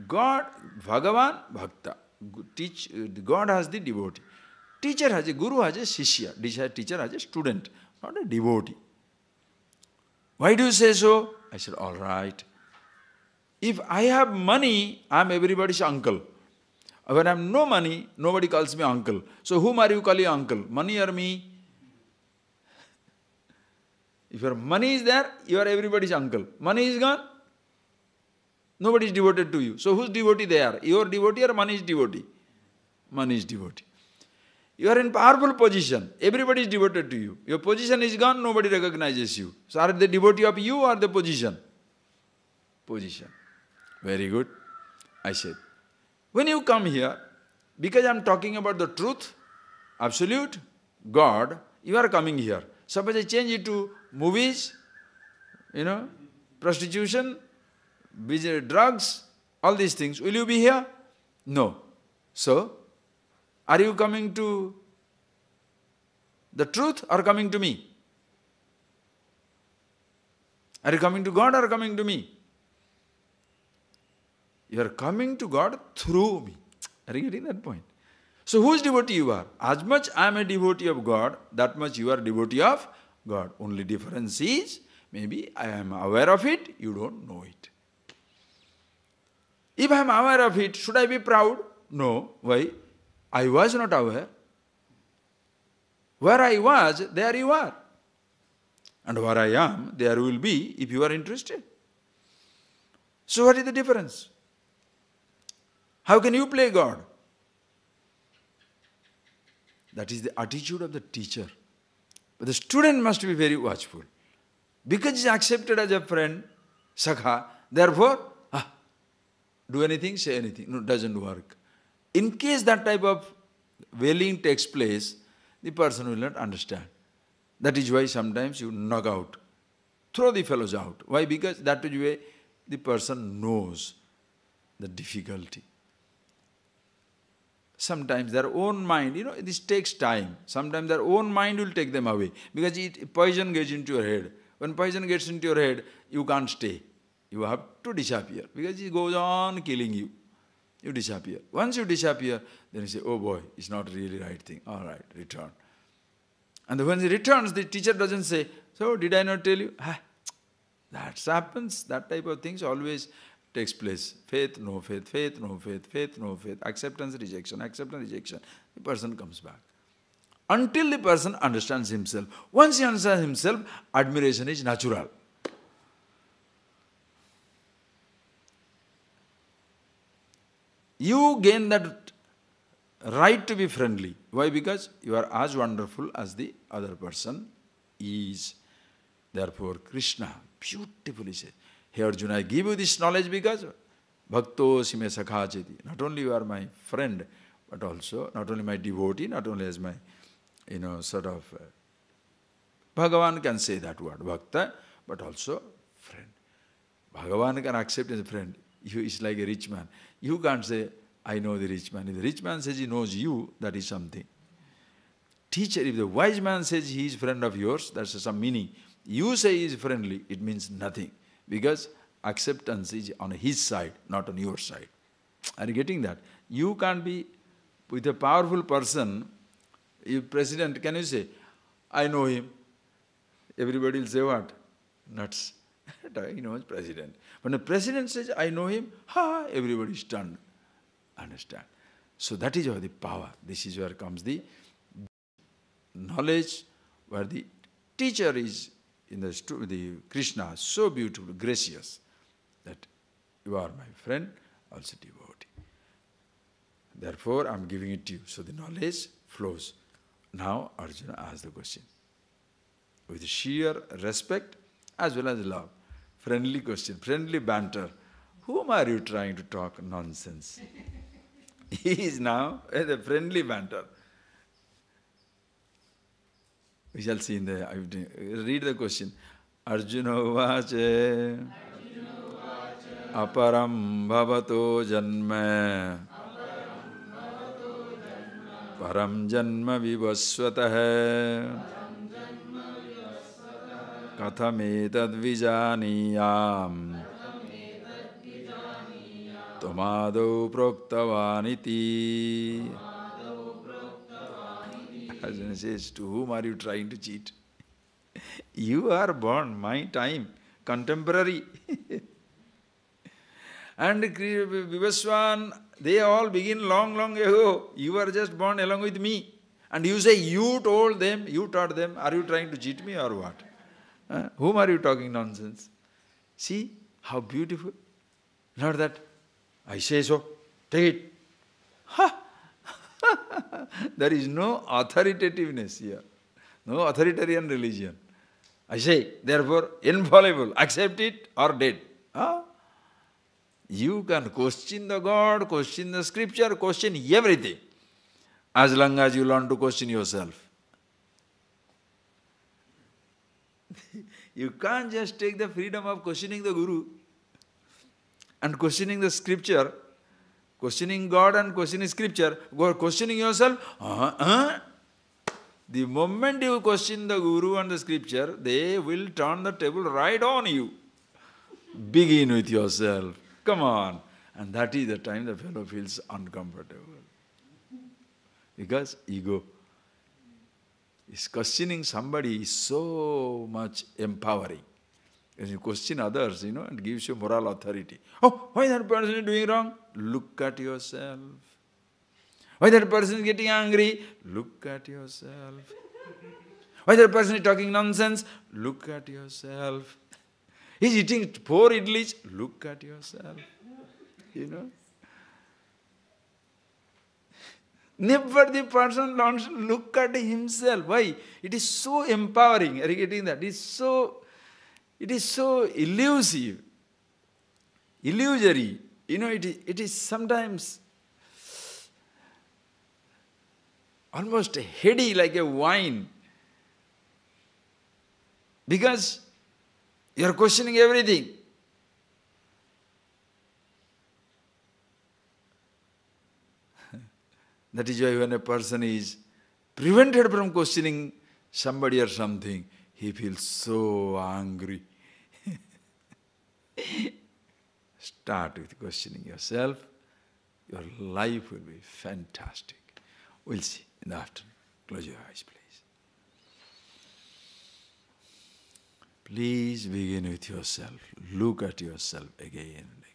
God, Bhagavan, Bhakta. God has the devotee. Teacher has a guru, has a shishya. Teacher has a student, not a devotee. Why do you say so? I said, all right. If I have money, I am everybody's uncle. When I have no money, nobody calls me uncle. So whom are you calling uncle? Money or me? If your money is there, you are everybody's uncle. Money is gone, nobody is devoted to you. So whose devotee they are? Your devotee or money's devotee? Money's devotee. You are in powerful position. Everybody is devoted to you. Your position is gone, nobody recognizes you. So are they devotee of you or the position? Position. Very good. I said, when you come here, because I am talking about the truth, absolute, God, you are coming here. Suppose I change it to movies, prostitution, drugs, all these things. Will you be here? No. So, are you coming to the truth or coming to me? Are you coming to God or coming to me? You are coming to God through me. Are you getting that point? So whose devotee you are? As much I am a devotee of God, that much you are a devotee of God. Only difference is, maybe I am aware of it, you don't know it. If I am aware of it, should I be proud? No. Why? I was not aware. Where I was, there you are. And where I am, there you will be if you are interested. So what is the difference? How can you play God? That is the attitude of the teacher. But the student must be very watchful. Because he is accepted as a friend, Sakha, therefore, do anything, say anything. No, it doesn't work. In case that type of wailing takes place, the person will not understand. That is why sometimes you knock out. Throw the fellows out. Why? Because that is why the person knows the difficulty. Sometimes their own mind, this takes time. Sometimes their own mind will take them away. Because poison gets into your head. When poison gets into your head, you can't stay. You have to disappear. Because it goes on killing you. You disappear. Once you disappear, then you say, oh boy, it's not really right thing. All right, return. And when he returns, the teacher doesn't say, so did I not tell you? That happens. That type of things always takes place. Faith, no faith, faith, no faith, faith, no faith, acceptance, rejection, acceptance, rejection. The person comes back. Until the person understands himself. Once he understands himself, admiration is natural. You gain that right to be friendly. Why? Because you are as wonderful as the other person is. Therefore, Krishna beautifully says, hey Arjuna, I give you this knowledge because Bhakto Sime Sakha Cheti. Not only you are my friend, but also not only my devotee, not only as my, Bhagavan can say that word, Bhakta, but also friend. Bhagavan can accept as a friend. He is like a rich man. You can't say, I know the rich man. If the rich man says he knows you, that is something. Teacher, if the wise man says he is friend of yours, that's some meaning. You say he is friendly, it means nothing. Because acceptance is on his side, not on your side. Are you getting that? You can't be with a powerful person, president, can you say, I know him? Everybody will say what? Nuts. He knows president. When the president says, I know him, everybody is stunned. Understand? So that is where the power, this is where comes the knowledge, where the teacher is in the Krishna, so beautiful, gracious, that you are my friend, also devotee. Therefore, I am giving it to you. So the knowledge flows. Now Arjuna asks the question. With sheer respect as well as love. Friendly question, friendly banter. Whom are you trying to talk nonsense? He is now a friendly banter. We shall see in the, read the question. Arjuna vache aparam bhavato janma param janma vivasvatah kathametad vijaniyam Tamado proktavaniti. Arjuna says, to whom are you trying to cheat? You are born, my time, contemporary. And Vivaswan, they all begin long, long ago. You are just born along with me. And you say, you told them, you taught them. Are you trying to cheat me or what? Whom are you talking nonsense? See how beautiful. Not that I say so, take it. There is no authoritativeness here. No authoritarian religion. I say, therefore, infallible, accept it or dead. You can question the God, question the scripture, question everything, as long as you learn to question yourself. You can't just take the freedom of questioning the Guru and questioning the scripture, questioning God and questioning scripture, questioning yourself. The moment you question the Guru and the scripture, they will turn the table right on you. Begin with yourself. Come on. And that is the time the fellow feels uncomfortable. Because ego. Is questioning somebody is so much empowering. When you question others, it gives you moral authority. Oh, why that person is doing wrong? Look at yourself. Why that person is getting angry? Look at yourself. Whether a person is talking nonsense, look at yourself. He's eating 4 idlis, look at yourself. You know. Never the person learns to look at himself. Why? It is so empowering. Are you getting that? It is so elusive, illusory. You know, it is sometimes almost heady like a wine. Because you are questioning everything. That is why when a person is prevented from questioning somebody or something, he feels so angry. Start with questioning yourself. Your life will be fantastic. We'll see in the afternoon. Close your eyes, please. Please begin with yourself. Look at yourself again and again.